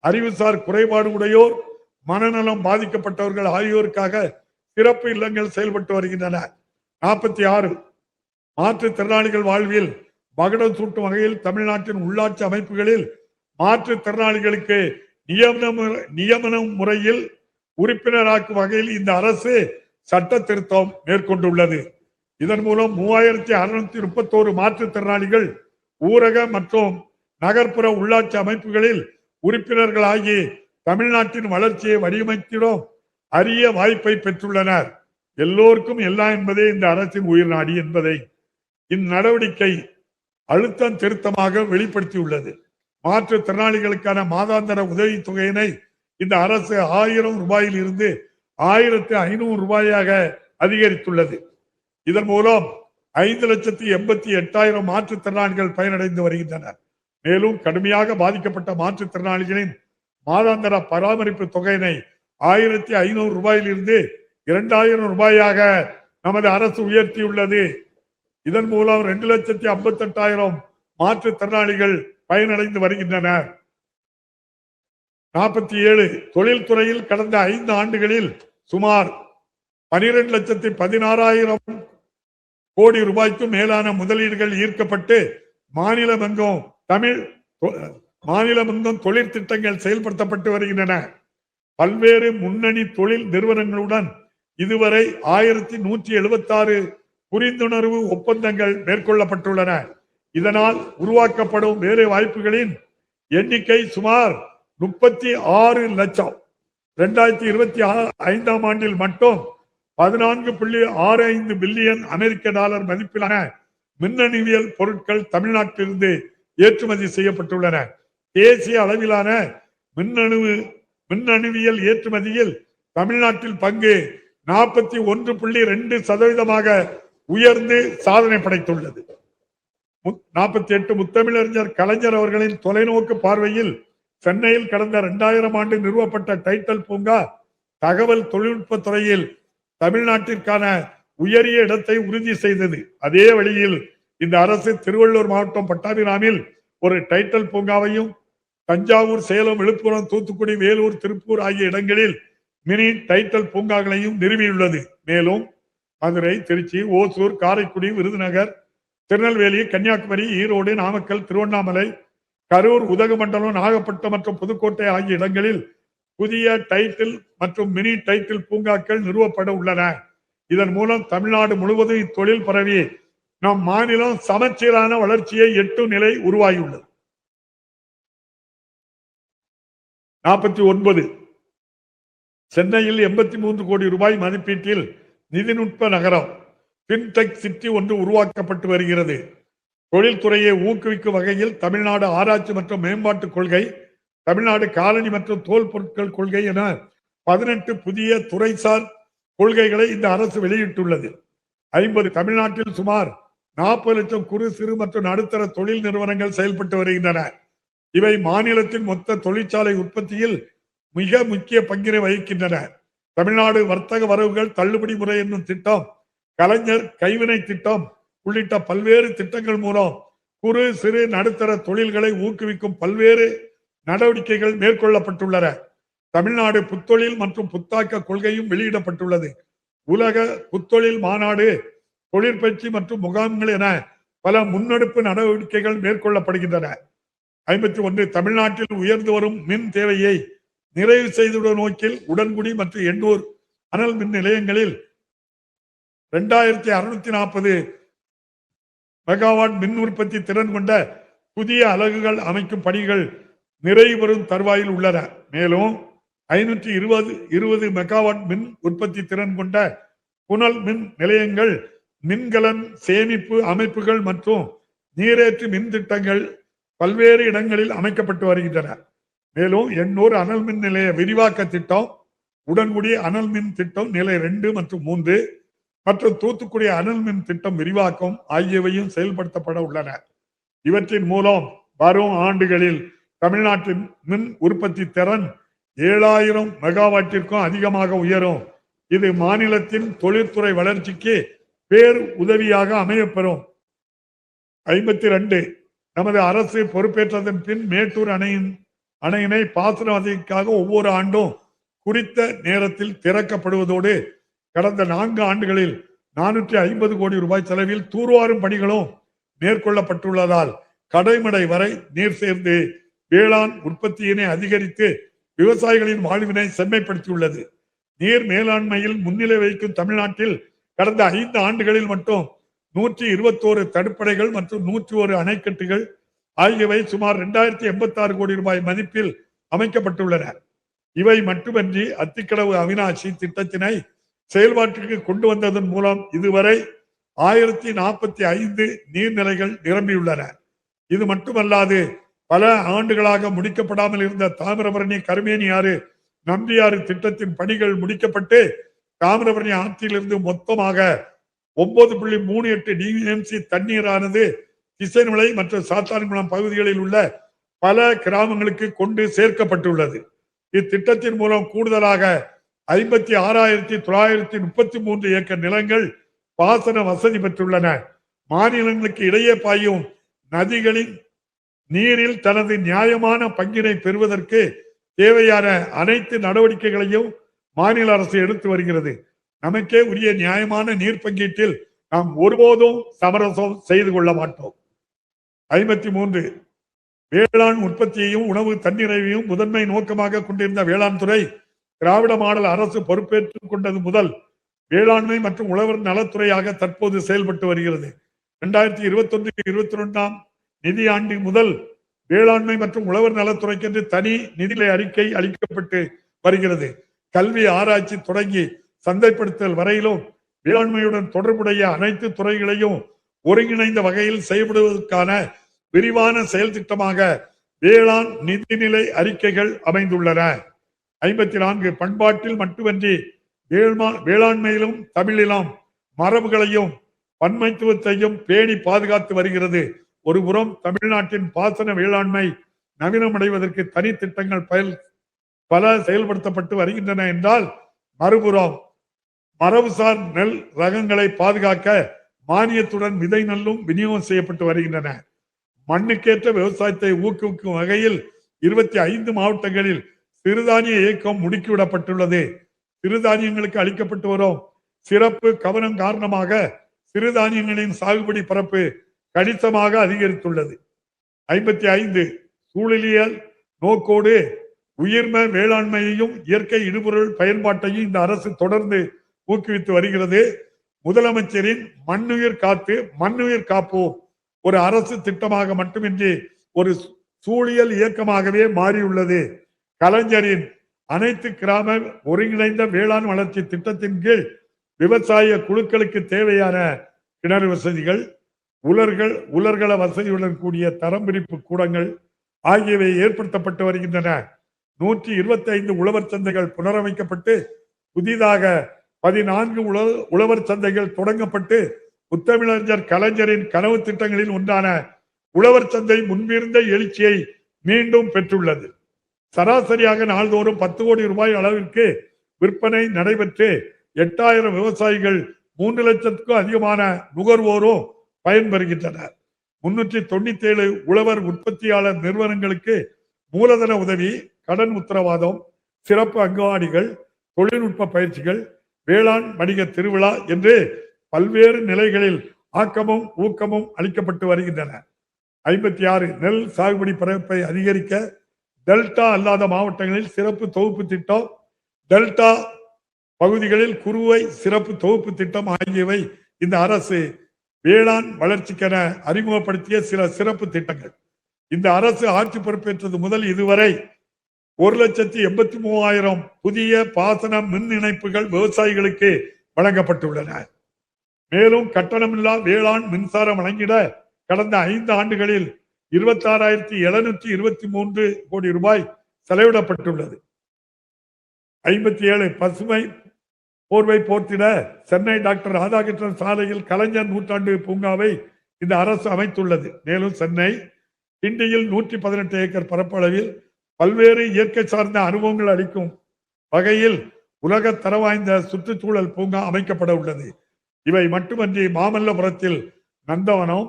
அறிவுசார் குறைபாடு உடையோர், மனநலம் பாதிக்கப்பட்டவர்கள் ஆகியோருக்காக சிறப்பு இல்லங்கள் செயல்பட்டு வருகின்றன. 46 மாற்றுத்திறனாளிகள் வாழ்வில் மகுடம் சூட்டும் வகையில் தமிழ்நாட்டின் உள்ளாட்சி அமைப்புகளில் மாற்றுத்திறனாளிகளுக்கு நியமன முறையில் உறுப்பினராக்கும் வகையில் இந்த அரசு சட்ட திருத்தம் மேற்கொண்டுள்ளது. இதன் மூலம் 3631 மாற்றுத்திறனாளிகள் ஊரக மற்றும் நகர்ப்புற உள்ளாட்சி அமைப்புகளில் உறுப்பினர்களாகி தமிழ்நாட்டின் வளர்ச்சியை வடிவமைத்திடும் அரிய வாய்ப்பை பெற்றுள்ளனர். எல்லோருக்கும் எல்லாம் என்பதே இந்த அரசின் உயிர் நாடி என்பதை இந்நடவடிக்கை அழுத்தம் திருத்தமாக வெளிப்படுத்தியுள்ளது. மாற்றுத்திறனாளிகளுக்கான மாதாந்திர உதவி தொகையினை இந்த அரசு 1000 ரூபாயில் இருந்து 1500 ரூபாயாக அதிகரித்துள்ளது. இதன் மூலம் 5,88,000 மாற்றுத்திறனாளிகள் பயனடைந்து வருகின்றனர். மேலும் கடுமையாக பாதிக்கப்பட்ட மாற்றுத்திறனாளிகளின் மாதாந்திர பராமரிப்பு தொகையினை 1500 ரூபாயில் இருந்து 2000 ரூபாயாக நமது அரசு உயர்த்தியுள்ளது. இதன் மூலம் 2,58,000 மாற்றுத்திறனாளிகள் பயனடைந்து வருகின்றனர். 47 தொழில்துறையில் கடந்த 5 ஆண்டுகளில் சுமார் 12,16,000 கோடி ரூபாய்க்கும் மேலான முதலீடுகள் ஈர்க்கப்பட்டு மாநிலமெங்கும் தொழில் திட்டங்கள் செயல்படுத்தப்பட்டு வருகின்றன. பல்வேறு முன்னணி தொழில் நிறுவனங்களுடன் இதுவரை 1176 புரிந்துணர்வு ஒப்பந்தங்கள் மேற்கொள்ளப்பட்டுள்ளன. இதனால் உருவாக்கப்படும் வேலை வாய்ப்புகளின் எண்ணிக்கை சுமார் 36 லட்சம். 2025 ஆண்டில் மட்டும் 14.65 பில்லியன் அமெரிக்க டாலர் மதிப்பிலான மின்னணுவியல் பொருட்கள் தமிழ்நாட்டிலிருந்து ஏற்றுமதி செய்யப்பட்டுள்ளன. தேசிய அளவிலான மின்னணுவியல் ஏற்றுமதியில் தமிழ்நாட்டில் பங்கு 41.2% உயர்ந்து சாதனை படைத்துள்ளது. 48 முத்தமிழறிஞர் கலைஞர் அவர்களின் தொலைநோக்கு பார்வையில் சென்னையில் கடந்த 2000 ஆண்டு நிறுவப்பட்ட டைட்டல் பூங்கா தகவல் தொழில்நுட்ப துறையில் தமிழ்நாட்டிற்கான உயரிய இடத்தை உறுதி செய்தது. அதே வழியில் இந்த அரசு திருவள்ளூர் மாவட்டம் பட்டாபிராமில் ஒரு டைட்டல் பூங்காவையும், தஞ்சாவூர், சேலம், விழுப்புரம், தூத்துக்குடி, வேலூர், திருப்பூர் ஆகிய இடங்களில் மினி டைட்டல் பூங்காக்களையும் நிறுவியுள்ளது. மேலும் மதுரை, திருச்சி, ஓசூர், காரைக்குடி, விருதுநகர், திருநெல்வேலி, கன்னியாகுமரி, ஈரோடு, நாமக்கல், திருவண்ணாமலை, கரூர், உதகமண்டலம், நாகப்பட்டினம் மற்றும் புதுக்கோட்டை ஆகிய இடங்களில் புதிய டைட்டில் மற்றும் மினி டைட்டில் பூங்காக்கள் நிறுவப்பட உள்ளன. இதன் மூலம் தமிழ்நாடு முழுவதும் இத்தொழில் பரவி நம் மாநிலம் சமச்சீரான வளர்ச்சியை எட்டும் நிலை உருவாகியுள்ளது. 49 சென்னையில் 83 கோடி ரூபாய் மதிப்பீட்டில் நிதிநுட்ப நகரம் பின்டெக் சிட்டி ஒன்று உருவாக்கப்பட்டு வருகிறது. தொழில்துறையை ஊக்குவிக்கும் வகையில் தமிழ்நாடு ஆராய்ச்சி மற்றும் மேம்பாட்டு கொள்கை, தமிழ்நாடு காலனி மற்றும் தோல் பொருட்கள் கொள்கை என 18 புதிய துறைசார் கொள்கைகளை இந்த அரசு வெளியிட்டுள்ளது. 50 தமிழ்நாட்டில் சுமார் 40 லட்சம் குறு, சிறு மற்றும் நடுத்தர தொழில் நிறுவனங்கள் செயல்பட்டு வருகின்றன. இவை மாநிலத்தின் மொத்த தொழிற்சாலை உற்பத்தியில் மிக முக்கிய பங்கினை வகிக்கின்றன. தமிழ்நாடு வர்த்தக வரவுகள் தள்ளுபடி முறை என்னும் திட்டம், கலைஞர் கைவினை திட்டம் உள்ளிட்ட பல்வேறு திட்டங்கள் மூலம் குறு, சிறு, நடுத்தர தொழில்களை ஊக்குவிக்கும் பல்வேறு நடவடிக்கைகள் மேற்கொள்ளப்பட்டுள்ளன. தமிழ்நாடு புத்தொழில் மற்றும் புத்தாக்க கொள்கையும் வெளியிடப்பட்டுள்ளது. உலக புத்தொழில் மாநாடு, தொழிற்பயிற்சி மற்றும் முகாம்கள் என பல முன்னெடுப்பு நடவடிக்கைகள் மேற்கொள்ளப்படுகின்றன. 51 தமிழ்நாட்டில் உயர்ந்து வரும் மின் தேவையை நிறைவு செய்துள்ள நோக்கில் உடன்குடி மற்றும் எண்ணூர் அனல் மின் நிலையங்களில் 2640 மெகாவாட் மின் உற்பத்தி திறன் கொண்ட புதிய அலகுகள் அமைக்கும் பணிகள் நிறைவு பெறும் தருவாயில் உள்ளன. மேலும் 520 மெகாவாட் மின் உற்பத்தி திறன் கொண்ட புனல் மின் நிலையங்கள், மின்கலன் சேமிப்பு அமைப்புகள் மற்றும் நீரேற்று மின் திட்டங்கள் பல்வேறு இடங்களில் அமைக்கப்பட்டு வருகின்றன. மேலும் எண்ணூர் அனல் மின் நிலைய விரிவாக்க திட்டம், உடன்குடி அனல் மின் திட்டம் நிலை 2 மற்றும் 3 மற்றும் தூத்துக்குடி அனல் மின் திட்டம் விரிவாக்கம் ஆகியவையும் செயல்படுத்தப்பட உள்ளன. இவற்றின் மூலம் வரும் ஆண்டுகளில் தமிழ்நாட்டின் மின் உற்பத்தி திறன் 7000 மெகாவாட்டிற்கும் அதிகமாக உயரும். இது மாநிலத்தின் தொழில்துறை வளர்ச்சிக்கு பேர் உதவியாக அமையப்பெறும். 52 நமது அரசு பொறுப்பேற்றதன் பின் மேட்டூர் அணையினை பாசன வசதிக்காக ஒவ்வொரு ஆண்டும் குறித்த நேரத்தில் திறக்கப்படுவதோடு கடந்த 4 ஆண்டுகளில் 450 கோடி ரூபாய் செலவில் தூர்வாரும் பணிகளும் மேற்கொள்ளப்பட்டுள்ளதால் கடைமடை வரை நீர் சேர்ந்து வேளாண் உற்பத்தியினை அதிகரித்து விவசாயிகளின் வாழ்வினை செம்மைப்படுத்தியுள்ளது. நீர் மேலாண்மையில் முன்னிலை வைக்கும் தமிழ்நாட்டில் கடந்த 5 ஆண்டுகளில் மட்டும் 121 தடுப்பணைகள் மற்றும் 101 அணைக்கட்டுகள் ஆகியவை சுமார் 2086 கோடி ரூபாய் மதிப்பில் அமைக்கப்பட்டுள்ளன. இவை மட்டுமன்றி அத்திக்கடவு அவிநாசி திட்டத்தினை செயல்பாட்டிற்கு கொண்டு வந்ததன் மூலம் இதுவரை 1045 நீர்நிலைகள் நிரம்பியுள்ளன. இது மட்டுமல்லாது பல ஆண்டுகளாக முடிக்கப்படாமல் இருந்த தாமிரபரணி கருமேனி ஆறு நம்பியாறு திட்டத்தின் பணிகள் முடிக்கப்பட்டு தாமிரபரணி ஆற்றிலிருந்து மொத்தமாக 9.38 டிஎம்சி தண்ணீரானது திசைநிலை மற்றும் சாத்தான்குளம் பகுதிகளில் உள்ள பல கிராமங்களுக்கு கொண்டு சேர்க்கப்பட்டுள்ளது. இத்திட்டத்தின் மூலம் கூடுதலாக 56,933 ஏக்கர் நிலங்கள் பாசன வசதி பெற்றுள்ளன. மாநிலங்களுக்கு இடையே பாயும் நதிகளின் நீரில் தனது நியாயமான பங்கினை பெறுவதற்கு தேவையான அனைத்து நடவடிக்கைகளையும் மாநில அரசு எடுத்து வருகிறது. நமக்கே உரிய நியாயமான நீர் பங்கீட்டில் நாம் ஒருபோதும் சமரசம் செய்து கொள்ள மாட்டோம். 53 வேளாண் உற்பத்தியையும் உணவு தன்னிறைவையும் முதன்மை நோக்கமாக கொண்டிருந்த வேளாண் துறை திராவிட மாடல் அரசு பொறுப்பேற்றுக் கொண்டது முதல் வேளாண்மை மற்றும் உழவர் நலத்துறையாக தற்போது செயல்பட்டு வருகிறது. 2021-22 நிதியாண்டு முதல் வேளாண்மை மற்றும் உழவர் நலத்துறைக்கென்று தனி நிதிநிலை அறிக்கை அளிக்கப்பட்டு வருகிறது. கல்வி ஆராய்ச்சி தொடங்கி சந்தைப்படுத்தல் வரையிலும் வேளாண்மையுடன் தொடர்புடைய அனைத்து துறைகளையும் ஒருங்கிணைந்த வகையில் செயல்படுவதற்கான விரிவான செயல் திட்டமாக வேளாண் நிதிநிலை அறிக்கைகள் அமைந்துள்ளன. 54 பண்பாட்டில் மட்டுமன்றி வேளாண்மையிலும் தமிழிலும் மரபுகளையும் பன்மைத்துவத்தையும் பேணி பாதுகாத்து வருகிறது. ஒருபுறம் தமிழ்நாட்டின் பாசன வேளாண்மை நவீனமடைவதற்கு தனி திட்டங்கள் பல செயல்படுத்தப்பட்டு வருகின்றன என்றால், மறுபுறம் மரபுசார் நெல் ரகங்களை பாதுகாக்க மானியத்துடன் விதை நெல்லும் விநியோகம் செய்யப்பட்டு வருகின்றன. மண்ணுக்கேற்ற விவசாயத்தை ஊக்குவிக்கும் வகையில் 25 மாவட்டங்களில் சிறுதானிய இயக்கம் முடுக்கிவிடப்பட்டுள்ளது. சிறுதானியங்களுக்கு அளிக்கப்பட்டு வரும் சிறப்பு கவனம் காரணமாக சிறுதானியங்களின் சாகுபடி பரப்பு கணிசமாக அதிகரித்துள்ளது. 55 சூழலியல் நோக்கோடு உயிர்ம வேளாண்மையையும் இயற்கை இடுபொருள் பயன்பாட்டையும் இந்த அரசு தொடர்ந்து ஊக்குவித்து வருகிறது. முதலமைச்சரின் மண்ணுயிர் காத்து மண்ணுயிர் காப்போம் ஒரு அரசு திட்டமாக மட்டுமின்றி ஒரு சூழியல் இயக்கமாகவே மாறியுள்ளது. கலைஞரின் அனைத்து கிராம ஒருங்கிணைந்த வேளாண் வளர்ச்சி திட்டத்தின் கீழ் விவசாய குழுக்களுக்கு தேவையான கிணறு வசதிகள், உலர்கள வசதியுடன் கூடிய தரம் பிரிப்பு கூடங்கள் ஆகியவை ஏற்படுத்தப்பட்டு வருகின்றன. 125 உழவர் சந்தைகள் புனரமைக்கப்பட்டு புதிதாக 14 உழவர் சந்தைகள் தொடங்கப்பட்டு முத்தமிழறிஞர் கலைஞரின் கனவு திட்டங்களில் ஒன்றான உழவர் சந்தை முன்பிருந்த எழுச்சியை மீண்டும் பெற்றுள்ளது. சராசரியாக நாள்தோறும் 10 கோடி ரூபாய் அளவிற்கு விற்பனை நடைபெற்று 8000 விவசாயிகள் 3 லட்சத்துக்கும் அதிகமான நுகர்வோரும் பயன்பெறுகின்றனர். 397 உழவர் உற்பத்தியாளர் நிறுவனங்களுக்கு மூலதன உதவி, கடன் உத்தரவாதம், சிறப்பு அங்கவாடிகள், தொழில்நுட்ப பயிற்சிகள், வேளாண் வணிக திருவிழா என்று பல்வேறு நிலைகளில் ஆக்கமும் ஊக்கமும் அளிக்கப்பட்டு வருகின்றன. 56 நெல் சாகுபடி பரப்பை அதிகரிக்க டெல்டா அல்லாத மாவட்டங்களில் சிறப்பு தொகுப்பு திட்டம், டெல்டா பகுதிகளில் குறுவை சிறப்பு தொகுப்பு திட்டம் ஆகியவை இந்த அரசு வேளாண் வளர்ச்சிக்கென அறிமுகப்படுத்திய சில சிறப்பு திட்டங்கள். இந்த அரசு ஆட்சி பொறுப்பேற்றது முதல் இதுவரை 1,83,000 புதிய பாசன மின் இணைப்புகள் விவசாயிகளுக்கு வழங்கப்பட்டுள்ளன. மேலும் கட்டணமில்லா வேளாண் மின்சாரம் வழங்கிட கடந்த 5 ஆண்டுகளில் 26,723 கோடி ரூபாய் செலவிடப்பட்டுள்ளது. 57 பசுமை போர்வை போர்த்திட சென்னை டாக்டர் ராதாகிருஷ்ணன் சாலையில் கலைஞர் நூற்றாண்டு பூங்காவை இந்த அரசு அமைத்துள்ளது. மேலும் சென்னை கிண்டியில் 118 ஏக்கர் பரப்பளவில் பல்வேறு இயற்கை சார்ந்த அனுபவங்கள் அளிக்கும் வகையில் உலக தர வாய்ந்த சுற்றுச்சூழல் பூங்கா அமைக்கப்பட உள்ளது. இவை மட்டுமன்றி மாமல்லபுரத்தில் நந்தவனம்,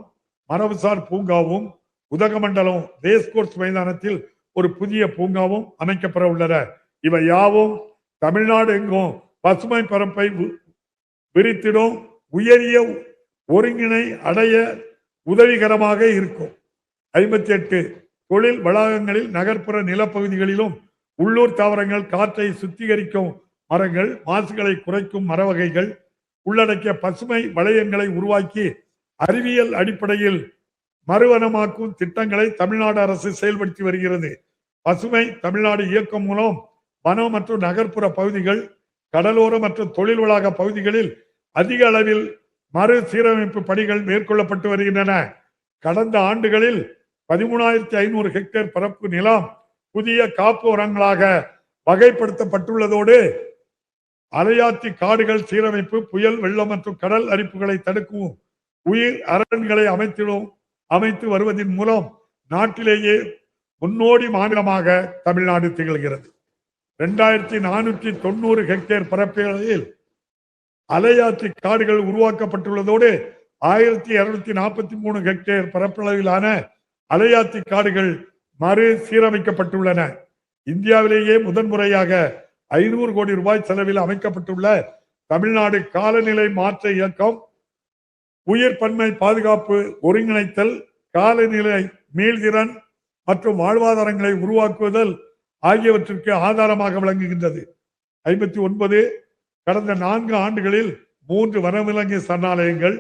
மரபுசார் பூங்காவும், உதகமண்டலம் ரேஸ்கோர்ஸ் மைதானத்தில் ஒரு புதிய பூங்காவும் அமைக்கப்பட உள்ளன. இவை யாவும் தமிழ்நாடு எங்கும் பசுமை பரப்பை விரித்திடும் உயரிய ஒருங்கிணை அடைய உதவிகரமாக இருக்கும். 58 தொழில் வளாகங்களில் நகர்ப்புற நிலப்பகுதிகளிலும் உள்ளூர் தாவரங்கள், காற்றை சுத்திகரிக்கும் மரங்கள், மாசுகளை குறைக்கும் மர வகைகள் உள்ளடக்கிய பசுமை வளையங்களை உருவாக்கி அறிவியல் அடிப்படையில் மறுவனமாக்கும் திட்டங்களை தமிழ்நாடு அரசு செயல்படுத்தி வருகிறது. பசுமை தமிழ்நாடு இயக்கம் மூலம் வனம் மற்றும் நகர்ப்புற பகுதிகள், கடலோர மற்றும் தொழில் வளாக பகுதிகளில் அதிக அளவில் மறு சீரமைப்பு பணிகள் மேற்கொள்ளப்பட்டு வருகின்றன. கடந்த ஆண்டுகளில் 13,500 ஹெக்டேர் பரப்பு நிலம் புதிய காப்பு வனங்களாக வகைப்படுத்தப்பட்டுள்ளதோடு அலையாத்தி காடுகள் சீரமைப்பு, புயல், வெள்ளம் மற்றும் கடல் அரிப்புகளை தடுக்கும் உயிர் அரண்களை அமைத்து வருவதன் மூலம் நாட்டிலேயே முன்னோடி மாநிலமாக தமிழ்நாடு திகழ்கிறது. 2490 ஹெக்டேர் பரப்பளவில் அலையாத்தி காடுகள் உருவாக்கப்பட்டுள்ளதோடு 1243 ஹெக்டேர் பரப்பளவிலான அலையாத்தி காடுகள் மறு சீரமைக்கப்பட்டுள்ளன. இந்தியாவிலேயே முதன்முறையாக 500 கோடி ரூபாய் செலவில் அமைக்கப்பட்டுள்ள தமிழ்நாடு காலநிலை மாற்ற இயக்கம் உயிர் பன்மை பாதுகாப்பு, ஒருங்கிணைத்தல், காலநிலை மீள்திறன் மற்றும் வாழ்வாதாரங்களை உருவாக்குதல் ஆகியவற்றிற்கு ஆதாரமாக விளங்குகின்றது. 59 கடந்த 4 ஆண்டுகளில் 3 வனவிலங்கு சரணாலயங்கள்,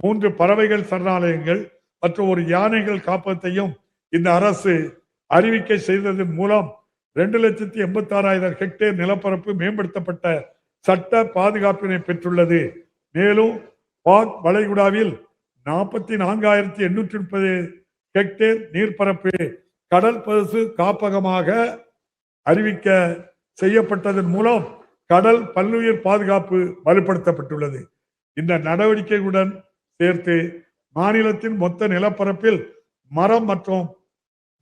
3 பறவைகள் சரணாலயங்கள் மற்றும் ஒரு யானைகள் காப்பகத்தையும் இந்த அரசு அறிவிக்கை செய்ததன் மூலம் 2,86,000 ஹெக்டேர் நிலப்பரப்பு மேம்படுத்தப்பட்ட சட்ட பாதுகாப்பினை பெற்றுள்ளது. மேலும் பாக் வளைகுடாவில் 44,830 ஹெக்டேர் நீர்ப்பரப்பு கடல் பசு காப்பகமாக அறிவிக்க செய்யப்பட்டதன் மூலம் கடல் பல்லுயிர் பாதுகாப்பு வலுப்படுத்தப்பட்டுள்ளது. இந்த நடவடிக்கைகளுடன் சேர்த்து மாநிலத்தின் மொத்த நிலப்பரப்பில் மரம் மற்றும்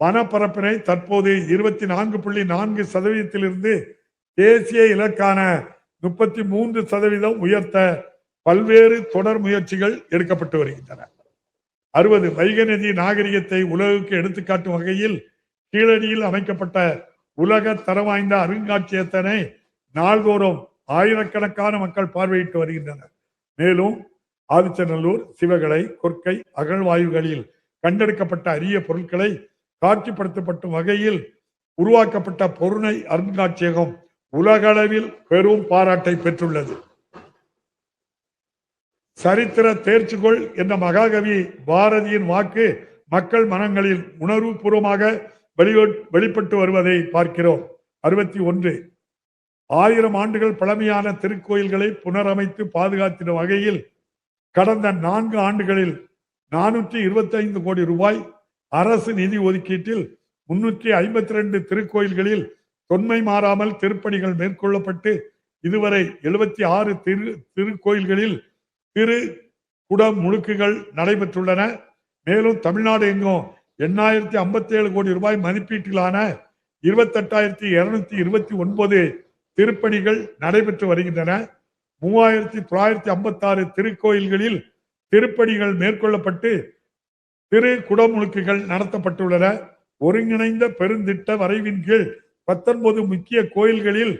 வனப்பரப்பினை தற்போது 24.4% தேசிய இலக்கான 33% உயர்த்த பல்வேறு தொடர் முயற்சிகள் எடுக்கப்பட்டு வருகின்றன. 60 வைகை நதி நாகரிகத்தை உலகுக்கு எடுத்துக்காட்டும் வகையில் கீழடியில் அமைக்கப்பட்ட உலக தரம் வாய்ந்த அருங்காட்சியகத்தினை நாள்தோறும் ஆயிரக்கணக்கான மக்கள் பார்வையிட்டு வருகின்றனர். மேலும் ஆதிச்சநல்லூர், சிவகலை, கொற்கை அகழ்வாயுகளில் கண்டெடுக்கப்பட்ட அரிய பொருட்களை காட்சிப்படுத்தப்படும் வகையில் உருவாக்கப்பட்ட பொருணை அருங்காட்சியகம் உலகளவில் பெரும் பாராட்டை பெற்றுள்ளது. சரித்திர தேர்ச்சிகொள் என்ற மகாகவி பாரதியின் வாக்கு மக்கள் மனங்களில் உணர்வு பூர்வமாக வெளிப்பட்டு வருவதை பார்க்கிறோம். 61 1000 ஆண்டுகள் பழமையான திருக்கோயில்களை புனரமைத்து பாதுகாத்திடும் வகையில் கடந்த 4 ஆண்டுகளில் 425 கோடி ரூபாய் அரசு நிதி ஒதுக்கீட்டில் 352 திருக்கோயில்களில் தொன்மை மாறாமல் திருப்பணிகள் மேற்கொள்ளப்பட்டு இதுவரை 76 திருக்கோயில்களில் திரு குட முழுக்குகள் நடைபெற்றுள்ளன. மேலும் தமிழ்நாடு எங்கும் 857 கோடி ரூபாய் மதிப்பீட்டிலான 28,229 திருப்பணிகள் நடைபெற்று வருகின்றன. 3,956 திருக்கோயில்களில் திருப்பணிகள் மேற்கொள்ளப்பட்டு திரு குடமுழுக்குகள் நடத்தப்பட்டுள்ளன. ஒருங்கிணைந்த பெருந்திட்ட வரைவின் கீழ் 19 முக்கிய கோயில்களில்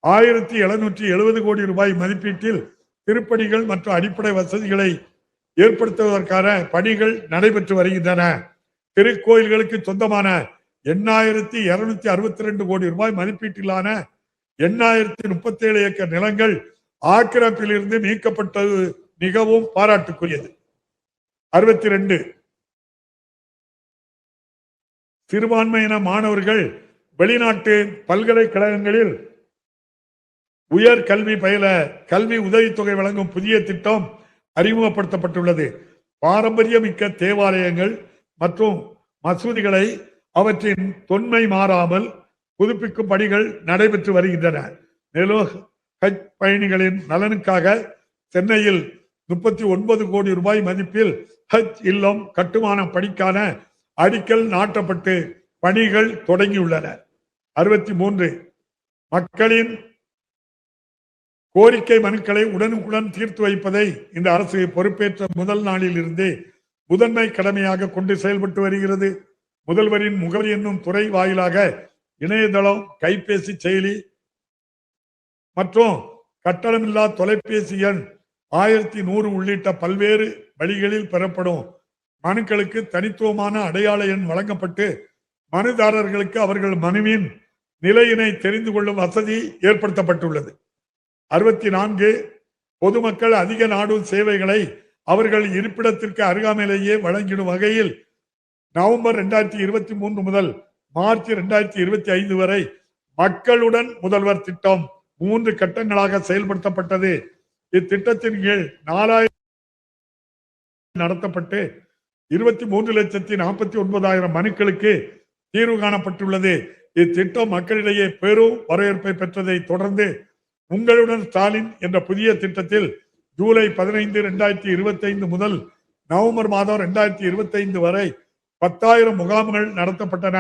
1,770 கோடி ரூபாய் மதிப்பீட்டில் திருப்பணிகள் மற்றும் அடிப்படை வசதிகளை ஏற்படுத்துவதற்கான பணிகள் நடைபெற்று வருகின்றன. திருக்கோயில்களுக்கு சொந்தமான 8,262 கோடி ரூபாய் மதிப்பீட்டிலான 8,037 ஏக்கர் நிலங்கள் ஆக்கிரமிப்பிலிருந்து நீக்கப்பட்டது மிகவும் பாராட்டுக்குரியது. 62 சிறுபான்மையின மாணவர்கள் வெளிநாட்டு பல்கலைக்கழகங்களில் உயர் கல்வி பயில கல்வி உதவித்தொகை வழங்கும் புதிய திட்டம் அறிமுகப்படுத்தப்பட்டுள்ளது. பாரம்பரியமிக்க தேவாலயங்கள் மற்றும் மசூதிகளை அவற்றின் தொன்மை மாறாமல் புதுப்பிக்கும் பணிகள் நடைபெற்று வருகின்றன. மேலும் ஹஜ் பயணிகளின் நலனுக்காக சென்னையில் 39 கோடி ரூபாய் மதிப்பில் ஹஜ் இல்லம் கட்டுமான பணிக்கான அடிக்கல் நாட்டப்பட்டு பணிகள் தொடங்கியுள்ளன. 63 மக்களின் கோரிக்கை மனுக்களை உடனுக்குடன் தீர்த்து வைப்பதை இந்த அரசு பொறுப்பேற்ற முதல் நாளில் இருந்தே முதன்மை கடமையாக கொண்டு செயல்பட்டு வருகிறது. முதல்வரின் முகவரி என்னும் துறை வாயிலாக இணையதளம், கைபேசி செயலி மற்றும் கட்டணமில்லா தொலைபேசி எண் 1100 உள்ளிட்ட பல்வேறு வழிகளில் பெறப்படும் மனுக்களுக்கு தனித்துவமான அடையாள எண் வழங்கப்பட்டு மனுதாரர்களுக்கு அவர்கள் மனுவின் நிலையினை தெரிந்து கொள்ளும் வசதி ஏற்படுத்தப்பட்டுள்ளது. 64 பொதுமக்கள் அதிக நாடும் சேவைகளை அவர்கள் இருப்பிடத்திற்கு அருகாமையிலேயே வழங்கிடும் வகையில் நவம்பர் 2023 முதல் மார்ச் 2025 வரை மக்களுடன் முதல்வர் திட்டம் 3 கட்டங்களாக செயல்படுத்தப்பட்டது. இத்திட்டத்தின் கீழ் 4000 நடத்தப்பட்டு 23,49,000 மனுக்களுக்கு தீர்வு காணப்பட்டுள்ளது. இத்திட்டம் மக்களிடையே பெரும் வரவேற்பை பெற்றதை தொடர்ந்து உங்களுடன் ஸ்டாலின் என்ற புதிய திட்டத்தில் ஜூலை 15, 2025 முதல் நவம்பர் மாதம் 2025 வரை 10,000 முகாம்கள் நடத்தப்பட்டன.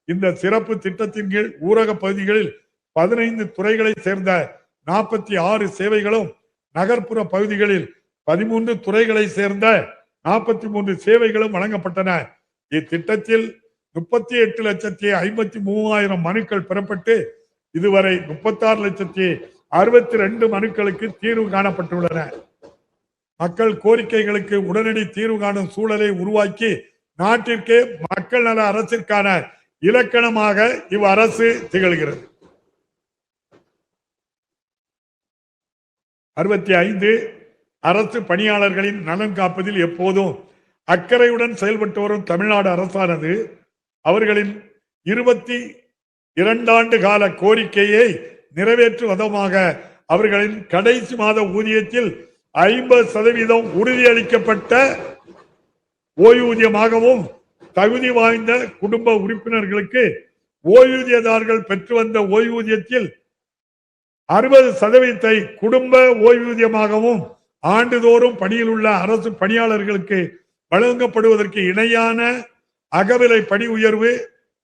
இந்த சிறப்பு திட்டத்தின் கீழ் ஊரக பகுதிகளில் 15 துறைகளை சேர்ந்த 46 சேவைகளும், நகர்ப்புற பகுதிகளில் 13 துறைகளை சேர்ந்த 43 சேவைகளும் வழங்கப்பட்டன. இத்திட்டத்தில் 38,53,000 மனுக்கள் பெறப்பட்டு இதுவரை 36,62 மனுக்களுக்கு தீர்வு காணப்பட்டுள்ளன. மக்கள் கோரிக்கைகளுக்கு உடனடி தீர்வு காணும் சூழலை உருவாக்கி நாட்டிற்கே மக்கள் நல அரசிற்கான இலக்கணமாக இவ்வரசு திகழ்கிறது. 65 அரசு பணியாளர்களின் நலன் காப்பதில் எப்போதும் அக்கறையுடன் செயல்பட்டு வரும் தமிழ்நாடு அரசானது அவர்களின் 22 ஆண்டு கால கோரிக்கையை நிறைவேற்றும் விதமாக அவர்களின் கடைசி மாத ஊதியத்தில் 50% உறுதியளிக்கப்பட்ட ஓய்வூதியமாகவும், தகுதி வாய்ந்த குடும்ப உறுப்பினர்களுக்கு ஓய்வூதியதாரர்கள் பெற்று வந்த ஓய்வூதியத்தில் 60% குடும்ப ஓய்வூதியமாகவும் ஆண்டுதோறும் பணியில் உள்ள அரசு பணியாளர்களுக்கு வழங்கப்படுவதற்கு இணையான அகவிலை பணி உயர்வு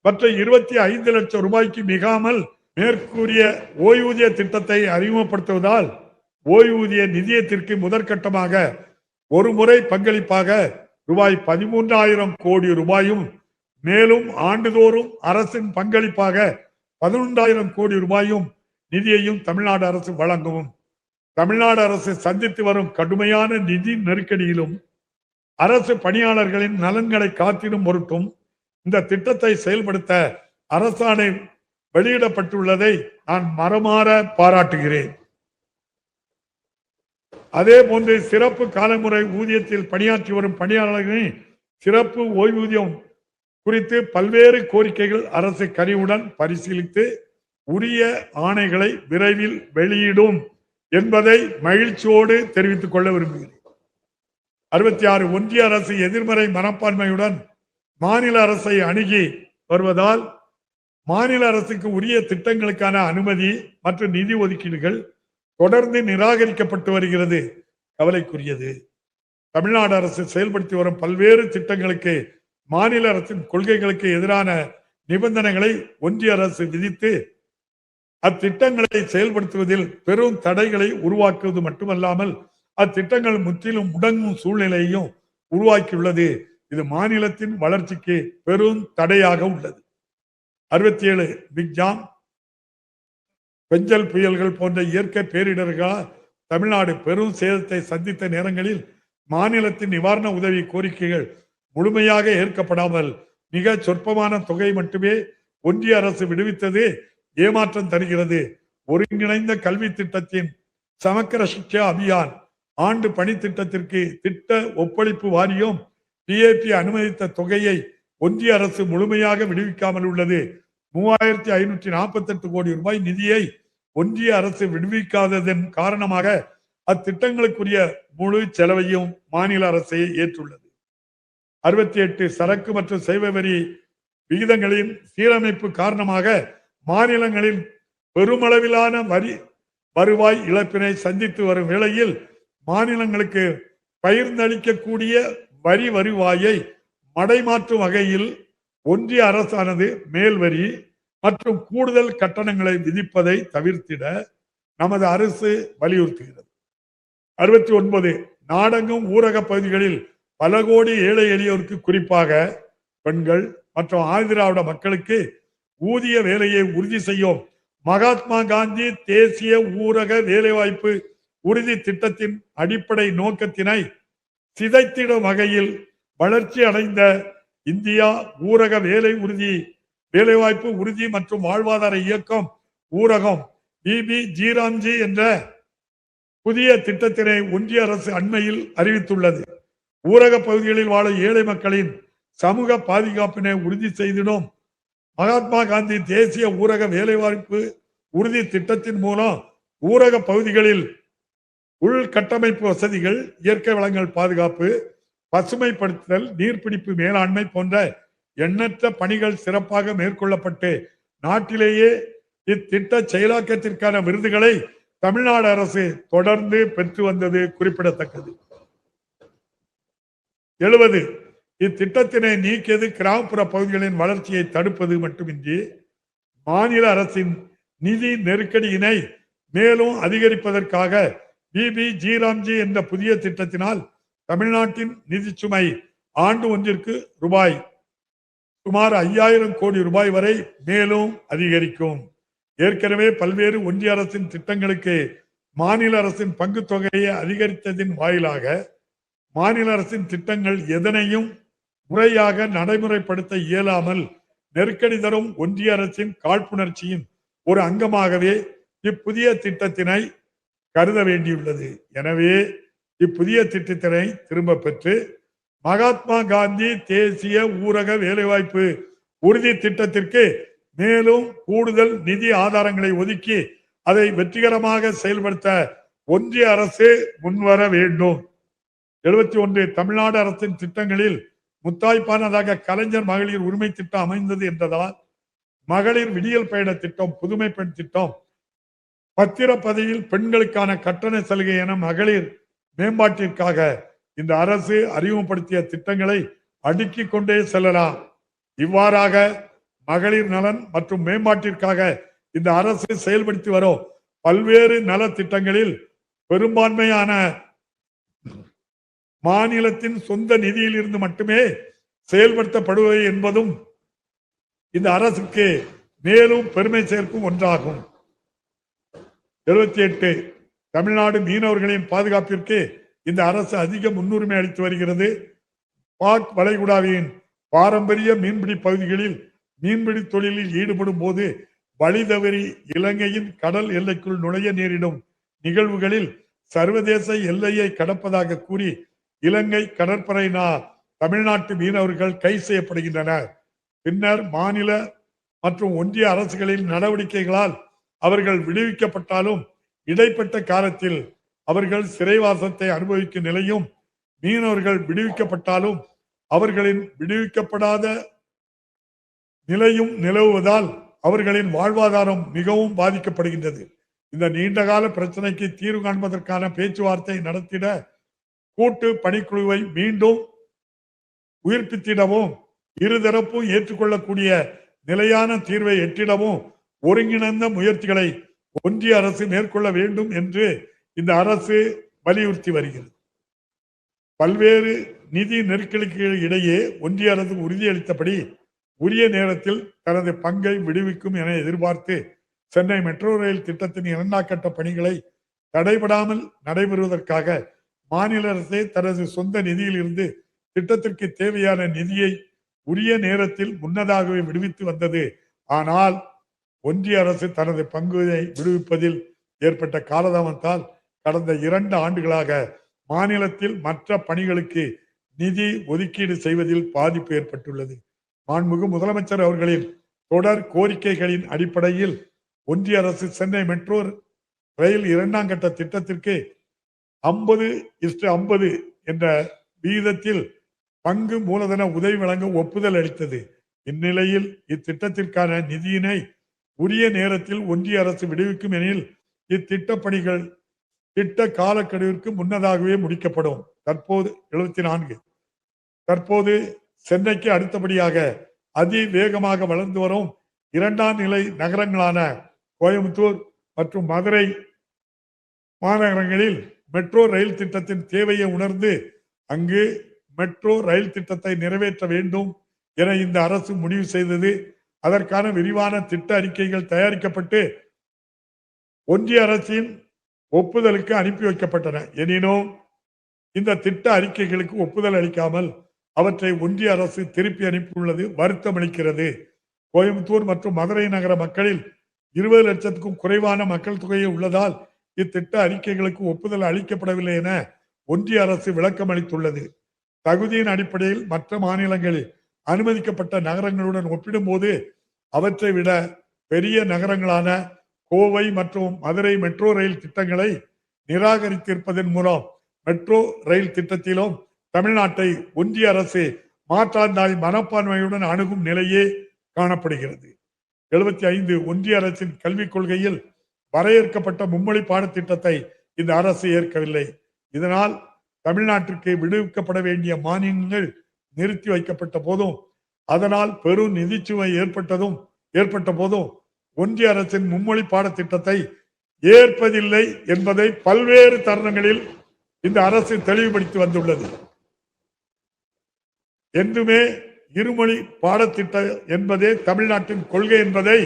மற்ற 25 லட்சம் ரூபாய்க்கு மிகாமல் மேற்கூறிய ஓய்வூதிய திட்டத்தை அறிமுகப்படுத்துவதால் ஓய்வூதிய நிதியத்திற்கு முதற்கட்டமாக ஒரு முறை பங்களிப்பாக ரூபாய் 13,000 கோடி ரூபாயும், மேலும் ஆண்டுதோறும் அரசின் பங்களிப்பாக 11,000 கோடி ரூபாயும் நிதியையும் தமிழ்நாடு அரசு வழங்கவும். தமிழ்நாடு அரசு சந்தித்து வரும் கடுமையான நிதி நெருக்கடியிலும் அரசு பணியாளர்களின் நலன்களை காத்திடும் பொருட்டும் இந்த திட்டத்தை செயல்படுத்த அரசாணை வெளியிடப்பட்டுள்ளதை நான் மனமாற பாராட்டுகிறேன். அதே போன்று சிறப்பு காலமுறை ஊதியத்தில் பணியாற்றி வரும் பணியாளர்களின் சிறப்பு ஓய்வூதியம் குறித்து பல்வேறு கோரிக்கைகள் அரசு கனிவுடன் பரிசீலித்து உரிய ஆணைகளை விரைவில் வெளியிடும் என்பதை மகிழ்ச்சியோடு தெரிவித்துக் கொள்ள விரும்புகிறேன். 66 ஒன்றிய அரசு எதிர்மறை மனப்பான்மையுடன் மாநில அரசை அணுகி வருவதால் மாநில அரசுக்கு உரிய திட்டங்களுக்கான அனுமதி மற்றும் நிதி ஒதுக்கீடுகள் தொடர்ந்து நிராகரிக்கப்பட்டு வருகிறது. கவலைக்குரியது. தமிழ்நாடு அரசு செயல்படுத்தி வரும் பல்வேறு திட்டங்களுக்கு மாநில அரசின் கொள்கைகளுக்கு எதிரான நிபந்தனைகளை ஒன்றிய அரசு விதித்து அத்திட்டங்களை செயல்படுத்துவதில் பெரும் தடைகளை உருவாக்குவது மட்டுமல்லாமல் அத்திட்டங்கள் முற்றிலும் முடங்கும் சூழ்நிலையையும் உருவாக்கியுள்ளது. இது மாநிலத்தின் வளர்ச்சிக்கு பெரும் தடையாக உள்ளது. 67 பிக்ஜாம், பெஞ்சல் புயல்கள் போன்ற இயற்கை பேரிடர்களால் தமிழ்நாடு பெரும் சேதத்தை சந்தித்த நேரங்களில் மாநிலத்தின் நிவாரண உதவி கோரிக்கைகள் முழுமையாக ஏற்கப்படாமல் மிக சொற்பமான தொகை மட்டுமே ஒன்றிய அரசு விடுவித்தது ஏமாற்றம் தருகிறது. ஒருங்கிணைந்த கல்வி திட்டத்தின் சமக்கர சிக்ஷா அபியான் ஆண்டு பணி திட்டத்திற்கு திட்ட ஒப்பளிப்பு வாரியம் PAP அனுமதித்த தொகையை ஒன்றிய அரசு முழுமையாக விடுவிக்காமல் உள்ளது. 3,548 கோடி ரூபாய் நிதியை ஒன்றிய அரசு விடுவிக்காததன் காரணமாக அத்திட்டங்களுக்குரிய முழு செலவையும் மாநில அரசே ஏற்றுள்ளது. 68 சரக்கு மற்றும் சேவை வரி விகிதங்களின் சீரமைப்பு காரணமாக மாநிலங்களில் பெருமளவிலான வருவாய் இழப்பினை சந்தித்து வரும் வேளையில் மாநிலங்களுக்கு பகிர்ந்தளிக்கக்கூடிய வரி வருவாயை மடைமாற்றும் வகையில் ஒன்றிய அரசானது மேல் வரி மற்றும் கூடுதல் கட்டணங்களை விதிப்பதை தவிர்த்திட நமது அரசு வலியுறுத்துகிறது. 69 நாடெங்கும் ஊரக பகுதிகளில் பல கோடி ஏழை எளியோருக்கு, குறிப்பாக பெண்கள் மற்றும் ஆதிதிராவிட மக்களுக்கு ஊதிய வேலையை உறுதி செய்யும் மகாத்மா காந்தி தேசிய ஊரக வேலைவாய்ப்பு உறுதி திட்டத்தின் அடிப்படை நோக்கத்தினை சிதைத்திடும் வகையில் வளர்ச்சி அடைந்த இந்தியா ஊரக வேலைவாய்ப்பு உறுதி மற்றும் வாழ்வாதார இயக்கம் ஊரகம் பிபி ஜீராம்ஜி என்ற புதிய திட்டத்தினை ஒன்றிய அரசு அண்மையில் அறிவித்துள்ளது. ஊரக பகுதிகளில் வாழும் ஏழை மக்களின் சமூக பாதுகாப்பினை உறுதி செய்திடும் மகாத்மா காந்தி தேசிய ஊரக வேலைவாய்ப்பு உறுதி திட்டத்தின் மூலம் ஊரக பகுதிகளில் உள்கட்டமைப்பு வசதிகள், இயற்கை வளங்கள் பாதுகாப்பு, பசுமைப்படுத்துதல், நீர்பிடிப்பு மேலாண்மை போன்ற எண்ணற்ற பணிகள் சிறப்பாக மேற்கொள்ளப்பட்டு நாட்டிலேயே இத்திட்ட செயலாக்கத்திற்கான விருதுகளை தமிழ்நாடு அரசு தொடர்ந்து பெற்று வந்தது குறிப்பிடத்தக்கது. 70 இத்திட்டத்தினை நீக்கியது கிராமப்புற பகுதிகளின் வளர்ச்சியை தடுப்பது மட்டுமின்றி மாநில அரசின் நிதி நெருக்கடியினை மேலும் அதிகரிப்பதற்காக பிபி ஜீராம்ஜி என்ற புதிய திட்டத்தினால் தமிழ்நாட்டின் நிதி சுமை ஆண்டு ஒன்றிற்கு சுமார் 5000 கோடி ரூபாய் வரை மேலும் அதிகரிக்கும். ஏற்கனவே பல்வேறு ஒன்றிய அரசின் திட்டங்களுக்கு மாநில அரசின் பங்கு தொகையை அதிகரித்ததின் வாயிலாக மாநில அரசின் திட்டங்கள் எதனையும் முறையாக நடைமுறைப்படுத்த இயலாமல் நெருக்கடி தரும் ஒன்றிய அரசின் காழ்ப்புணர்ச்சியின் ஒரு அங்கமாகவே இப்புதிய திட்டத்தினை கருத வேண்டியுள்ளது. எனவே இப்புதிய திட்டத்தினை திரும்ப பெற்று மகாத்மா காந்தி தேசிய ஊரக வேலைவாய்ப்பு உறுதி திட்டத்திற்கு மேலும் கூடுதல் நிதி ஆதாரங்களை ஒதுக்கி அதை வெற்றிகரமாக செயல்படுத்த ஒன்றிய அரசு முன்வர வேண்டும். 71 தமிழ்நாடு அரசின் திட்டங்களில் முத்தாய்ப்பானதாக கலைஞர் மகளிர் உரிமை திட்டம் அமைந்தது என்றதால் மகளிர் விடியல் பயண திட்டம், புதுமை பெண் திட்டம், பத்திரப்பதிவில் பெண்களுக்கான கட்டண சலுகை என மகளிர் மேம்பாட்டிற்காக இந்த அரசு அறிமுகப்படுத்திய திட்டங்களை அடுக்கிக் கொண்டே செல்லலாம். இவ்வாறாக மகளிர் நலன் மற்றும் மேம்பாட்டிற்காக இந்த அரசு செயல்படுத்தி வரும் பல்வேறு நல திட்டங்களில் பெரும்பான்மையான மாநிலத்தின் சொந்த நிதியில் இருந்து மட்டுமே செயல்படுத்தப்படுவது என்பதும் இந்த அரசுக்கு மேலும் பெருமை சேர்க்கும் ஒன்றாகும். 78 தமிழ்நாடு மீனவர்களின் பாதுகாப்பிற்கு இந்த அரசு அதிக முன்னுரிமை அளித்து வருகிறது. பாக் வளைகுடாவின் பாரம்பரிய மீன்பிடி பகுதிகளில் மீன்பிடி தொழிலில் ஈடுபடும் போது வழி தவறி இலங்கையின் கடல் எல்லைக்குள் நுழைய நேரிடும் நிகழ்வுகளில் சர்வதேச எல்லையை கடப்பதாக கூறி இலங்கை கடற்படையினர் தமிழ்நாட்டு மீனவர்கள் கைது செய்யப்படுகின்றனர். பின்னர் மாநில மற்றும் ஒன்றிய அரசுகளின் நடவடிக்கைகளால் அவர்கள் விடுவிக்கப்பட்டாலும் இடைப்பட்ட காலத்தில் அவர்கள் சிறைவாசத்தை அனுபவிக்கும் நிலையும், மீனவர்கள் விடுவிக்கப்பட்டாலும் அவர்களின் விடுவிக்கப்படாத நிலையும் நிலவுவதால் அவர்களின் வாழ்வாதாரம் மிகவும் பாதிக்கப்படுகின்றது. இந்த நீண்டகால பிரச்சனைக்கு தீர்வு காண்பதற்கான பேச்சுவார்த்தை நடத்திட கூட்டு பணிக்குழுவை மீண்டும் உயிர்ப்பித்திடவும் இருதரப்பும் ஏற்றுக்கொள்ளக்கூடிய நிலையான தீர்வை எட்டிடவும் ஒருங்கிணைந்த முயற்சிகளை ஒன்றிய அரசு மேற்கொள்ள வேண்டும் என்று இந்த அரசு வலியுறுத்தி வருகிறது. பல்வேறு நிதி நெருக்கடிக்கு இடையே ஒன்றிய அரசு உறுதியளித்தபடி உரிய நேரத்தில் தனது பங்கை விடுவிக்கும் என எதிர்பார்த்து சென்னை மெட்ரோ ரயில் திட்டத்தின் 2ஆம் கட்ட பணிகளை தடைபடாமல் நடைபெறுவதற்காக மாநில அரசே தனது சொந்த நிதியில் இருந்து திட்டத்திற்கு தேவையான நிதியை உரிய நேரத்தில் முன்னதாகவே விடுவித்து வந்தது. ஆனால் ஒன்றிய அரசு தனது பங்குகளை விடுவிப்பதில் ஏற்பட்ட காலதாமத்தால் கடந்த 2 ஆண்டுகளாக மாநிலத்தில் மற்ற பணிகளுக்கு நிதி ஒதுக்கீடு செய்வதில் பாதிப்பு ஏற்பட்டுள்ளது. மாண்புமிகு முதலமைச்சர் அவர்களின் தொடர் கோரிக்கைகளின் அடிப்படையில் ஒன்றிய அரசு சென்னை மெட்ரோ ரயில் 2ஆம் கட்ட திட்டத்திற்கு 50:50 என்ற விகிதத்தில் பங்கு மூலதன உதவி வழங்க ஒப்புதல் அளித்தது. இந்நிலையில் இத்திட்டத்திற்கான நிதியினை உரிய நேரத்தில் ஒன்றிய அரசு விடுவிக்கும் எனில் இத்திட்ட பணிகள் திட்ட காலக்கெடுவிற்கு முன்னதாகவே முடிக்கப்படும். தற்போது 74 தற்போது சென்னைக்கு அடுத்தபடியாக அதிவேகமாக வளர்ந்து வரும் 2ஆம் நிலை நகரங்களான கோயம்புத்தூர் மற்றும் மதுரை மாநகரங்களில் மெட்ரோ ரயில் திட்டத்தின் தேவையை உணர்ந்து அங்கு மெட்ரோ ரயில் திட்டத்தை நிறைவேற்ற வேண்டும் என இந்த அரசு முடிவு செய்தது. அதற்கான விரிவான திட்ட அறிக்கைகள் தயாரிக்கப்பட்டு ஒன்றிய அரசின் ஒப்புதலுக்கு அனுப்பி வைக்கப்பட்டன. எனினும் இந்த திட்ட அறிக்கைகளுக்கு ஒப்புதல் அளிக்காமல் அவற்றை ஒன்றிய அரசு திருப்பி அனுப்பியுள்ளது வருத்தம் அளிக்கிறது. கோயம்புத்தூர் மற்றும் மதுரை நகர மக்களில் 20 லட்சத்துக்கும் குறைவான மக்கள் தொகையை உள்ளதால் இத்திட்ட அறிக்கைகளுக்கு ஒப்புதல் அளிக்கப்படவில்லை என ஒன்றிய அரசு விளக்கம் அளித்துள்ளது. தகுதியின் அடிப்படையில் மற்ற மாநிலங்களில் அனுமதிக்கப்பட்ட நகரங்களுடன் ஒப்பிடும்போது அவற்றை விட பெரிய நகரங்களான கோவை மற்றும் மதுரை மெட்ரோ ரயில் திட்டங்களை நிராகரித்திருப்பதன் மூலம் மெட்ரோ ரயில் திட்டத்திலும் தமிழ்நாட்டை ஒன்றிய அரசு மாற்றாந்தாய் மனப்பான்மையுடன் அணுகும் நிலையே காணப்படுகிறது. 75 ஒன்றிய அரசின் கல்விக் கொள்கையில் வரையறுக்கப்பட்ட மும்மொழி பாடத்திட்டத்தை இந்த அரசு ஏற்கவில்லை. இதனால் தமிழ்நாட்டிற்கு விடுவிக்கப்பட வேண்டிய மானியங்கள் நிறுத்தி வைக்கப்பட்ட போதும் அதனால் பெரும் நிதிச்சுமை ஏற்பட்ட போதும் ஒன்றிய அரசின் மும்மொழி பாடத்திட்டத்தை ஏற்பதில்லை என்பதை பல்வேறு தருணங்களில் இந்த அரசு தெளிவுபடுத்தி வந்துள்ளது. என்றுமே இருமொழி பாடத்திட்டம் என்பதே தமிழ்நாட்டின் கொள்கை என்பதை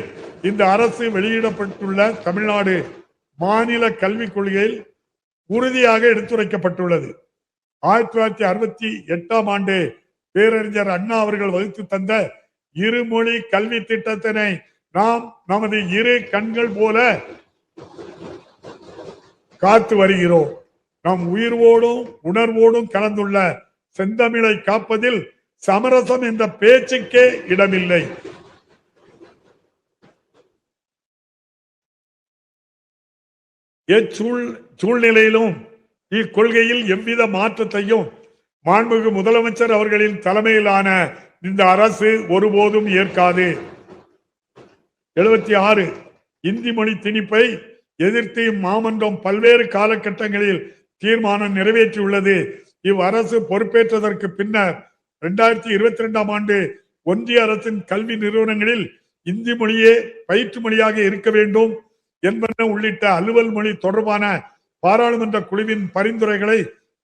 இந்த அரசு வெளியிடப்பட்டுள்ள தமிழ்நாடு மாநில கல்விக் கொள்கையில் உறுதியாக எடுத்துரைக்கப்பட்டுள்ளது. 1968 ஆண்டு பேரறிஞர் அண்ணா அவர்கள் வகுத்து தந்த இருமொழி கல்வி திட்டத்தினை நாம் நமது இரு கண்கள் போல காத்து வருகிறோம். நாம் உயிர்வோடும் உணர்வோடும் கலந்துள்ள செந்தமிழை காப்பதில் சமரசம் என்ற பேச்சுக்கே இடமில்லை. சூழ்நிலையிலும் இக்கொள்கையில் எவ்வித மாற்றத்தையும் மாண்புமிகு முதலமைச்சர் அவர்களின் தலைமையிலான இந்த அரசு ஒருபோதும் ஏற்காது. 76 இந்தி மொழி திணிப்பை எதிர்த்து மாமன்றம் பல்வேறு காலகட்டங்களில் தீர்மானம் நிறைவேற்றியுள்ளது. இவ்வரசு பொறுப்பேற்றதற்கு பின்னர் 2022 ஆண்டு ஒன்றிய அரசின் கல்வி நிறுவனங்களில் இந்தி மொழியே பயிற்று மொழியாக இருக்க வேண்டும் என்பன உள்ளிட்ட அலுவல் மொழி தொடர்பான பாராளுமன்ற குழுவின் பரிந்துரைகளை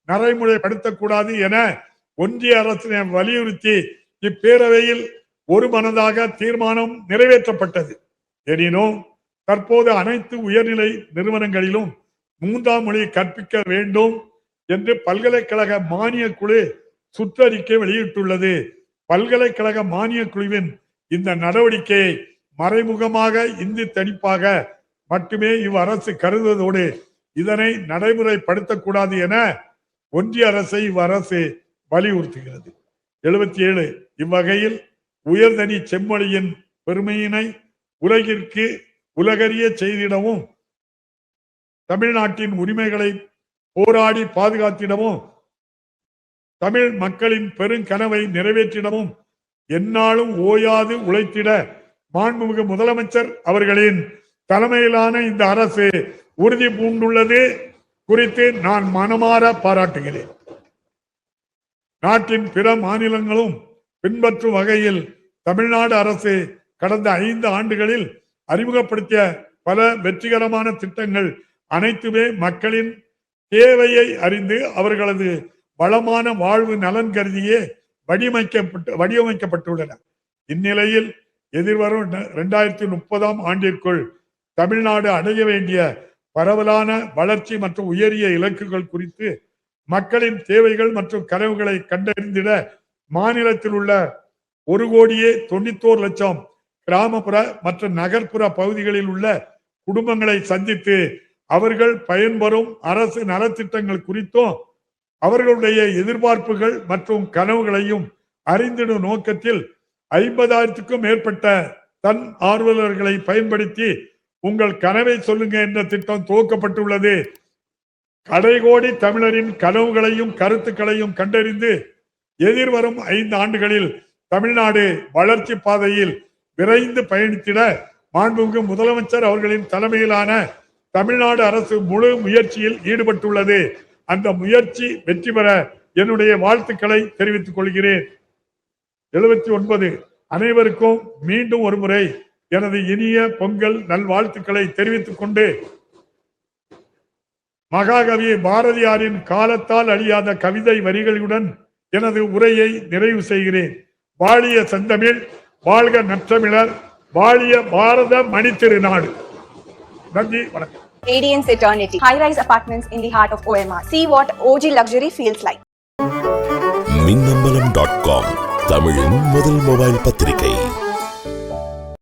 நடைமுறைப்படுத்தக்கூடாது என ஒன்றிய அரசினை வலியுறுத்தி இப்பேரவையில் ஒரு மனதாக தீர்மானம் நிறைவேற்றப்பட்டது. எனினும் தற்போது அனைத்து உயர்நிலை நிறுவனங்களிலும் 3ஆம் மொழி கற்பிக்க வேண்டும் என்று பல்கலைக்கழக மானிய குழு சுற்றறிக்கை வெளியிட்டுள்ளது. பல்கலைக்கழக மானிய குழுவின் இந்த நடவடிக்கையை மறைமுகமாக இந்தி தணிப்பாக மட்டுமே இவ்வரசு கருதுவதோடு இதனை நடைமுறைப்படுத்தக்கூடாது என ஒன்றிய அரசை இவ்வரசு வலியுறுத்துகிறது. 77 இவ்வகையில் உயர்தனி செம்மொழியின் பெருமையினை உலகிற்கு உலகறிய செய்திடவும் தமிழ்நாட்டின் உரிமைகளை போராடி பாதுகாத்திடவும் தமிழ் மக்களின் பெருங்கனவை நிறைவேற்றிடவும் எந்நாளும் ஓயாது உழைத்திட மாண்புமிகு முதலமைச்சர் அவர்களின் தலைமையிலான இந்த அரசு உறுதி பூண்டுள்ளது குறித்து நான் மனமாற பாராட்டுகிறேன். நாட்டின் பிற மாநிலங்களும் பின்பற்றும் வகையில் தமிழ்நாடு அரசு கடந்த 5 ஆண்டுகளில் அறிமுகப்படுத்திய பல வெற்றிகரமான திட்டங்கள் அனைத்துமே மக்களின் தேவையை அறிந்து அவர்களது வளமான வாழ்வு நலன் கருதியே வடிவமைக்கப்பட்டுள்ளன. இந்நிலையில் எதிர்வரும் 2030 ஆண்டிற்குள் தமிழ்நாடு அடைய வேண்டிய பரவலான வளர்ச்சி மற்றும் உயரிய இலக்குகள் குறித்து மக்களின் தேவைகள் மற்றும் கனவுகளை கண்டறிந்திட மாநிலத்தில் உள்ள 1,91,00,000 கிராமப்புற மற்றும் நகர்ப்புற பகுதிகளில் உள்ள குடும்பங்களை சந்தித்து அவர்கள் பயன்பெறும் அரசு நலத்திட்டங்கள் குறித்தும் அவர்களுடைய எதிர்பார்ப்புகள் மற்றும் கனவுகளையும் அறிந்திடும் நோக்கத்தில் 50,000க்கும் மேற்பட்ட தன் ஆர்வலர்களை பயன்படுத்தி உங்கள் கனவை சொல்லுங்க என்ற திட்டம் துவக்கப்பட்டுள்ளது. கடைகோடி தமிழரின் கனவுகளையும் கருத்துக்களையும் கண்டறிந்து எதிர்வரும் 5 ஆண்டுகளில் தமிழ்நாடு வளர்ச்சி பாதையில் விரைந்து பயணித்திட மாண்புமிகு முதலமைச்சர் அவர்களின் தலைமையிலான தமிழ்நாடு அரசு முழு முயற்சியில் ஈடுபட்டுள்ளது. அந்த முயற்சி வெற்றி பெற என்னுடைய வாழ்த்துக்களை தெரிவித்துக் கொள்கிறேன். 79 அனைவருக்கும் மீண்டும் ஒரு முறை எனது இனிய பொங்கல் நல்வாழ்த்துக்களை தெரிவித்துக் கொண்டு மகாகவி பாரதியாரின் காலத்தால் அழியாத கவிதை வரிகளுடன் எனது உரையை நிறைவு செய்கிறேன். வாழிய செந்தமிழ், வாழ்க நற்றமிழர், வாழிய பாரத மணித்திருநாடு. நன்றி, வணக்கம். Radiance Eternity. High-rise apartments in the heart of OMR. See what OG luxury feels like. மின்னம்பலம்.com தமிழின் முதல் மொபைல் பத்திரிகை.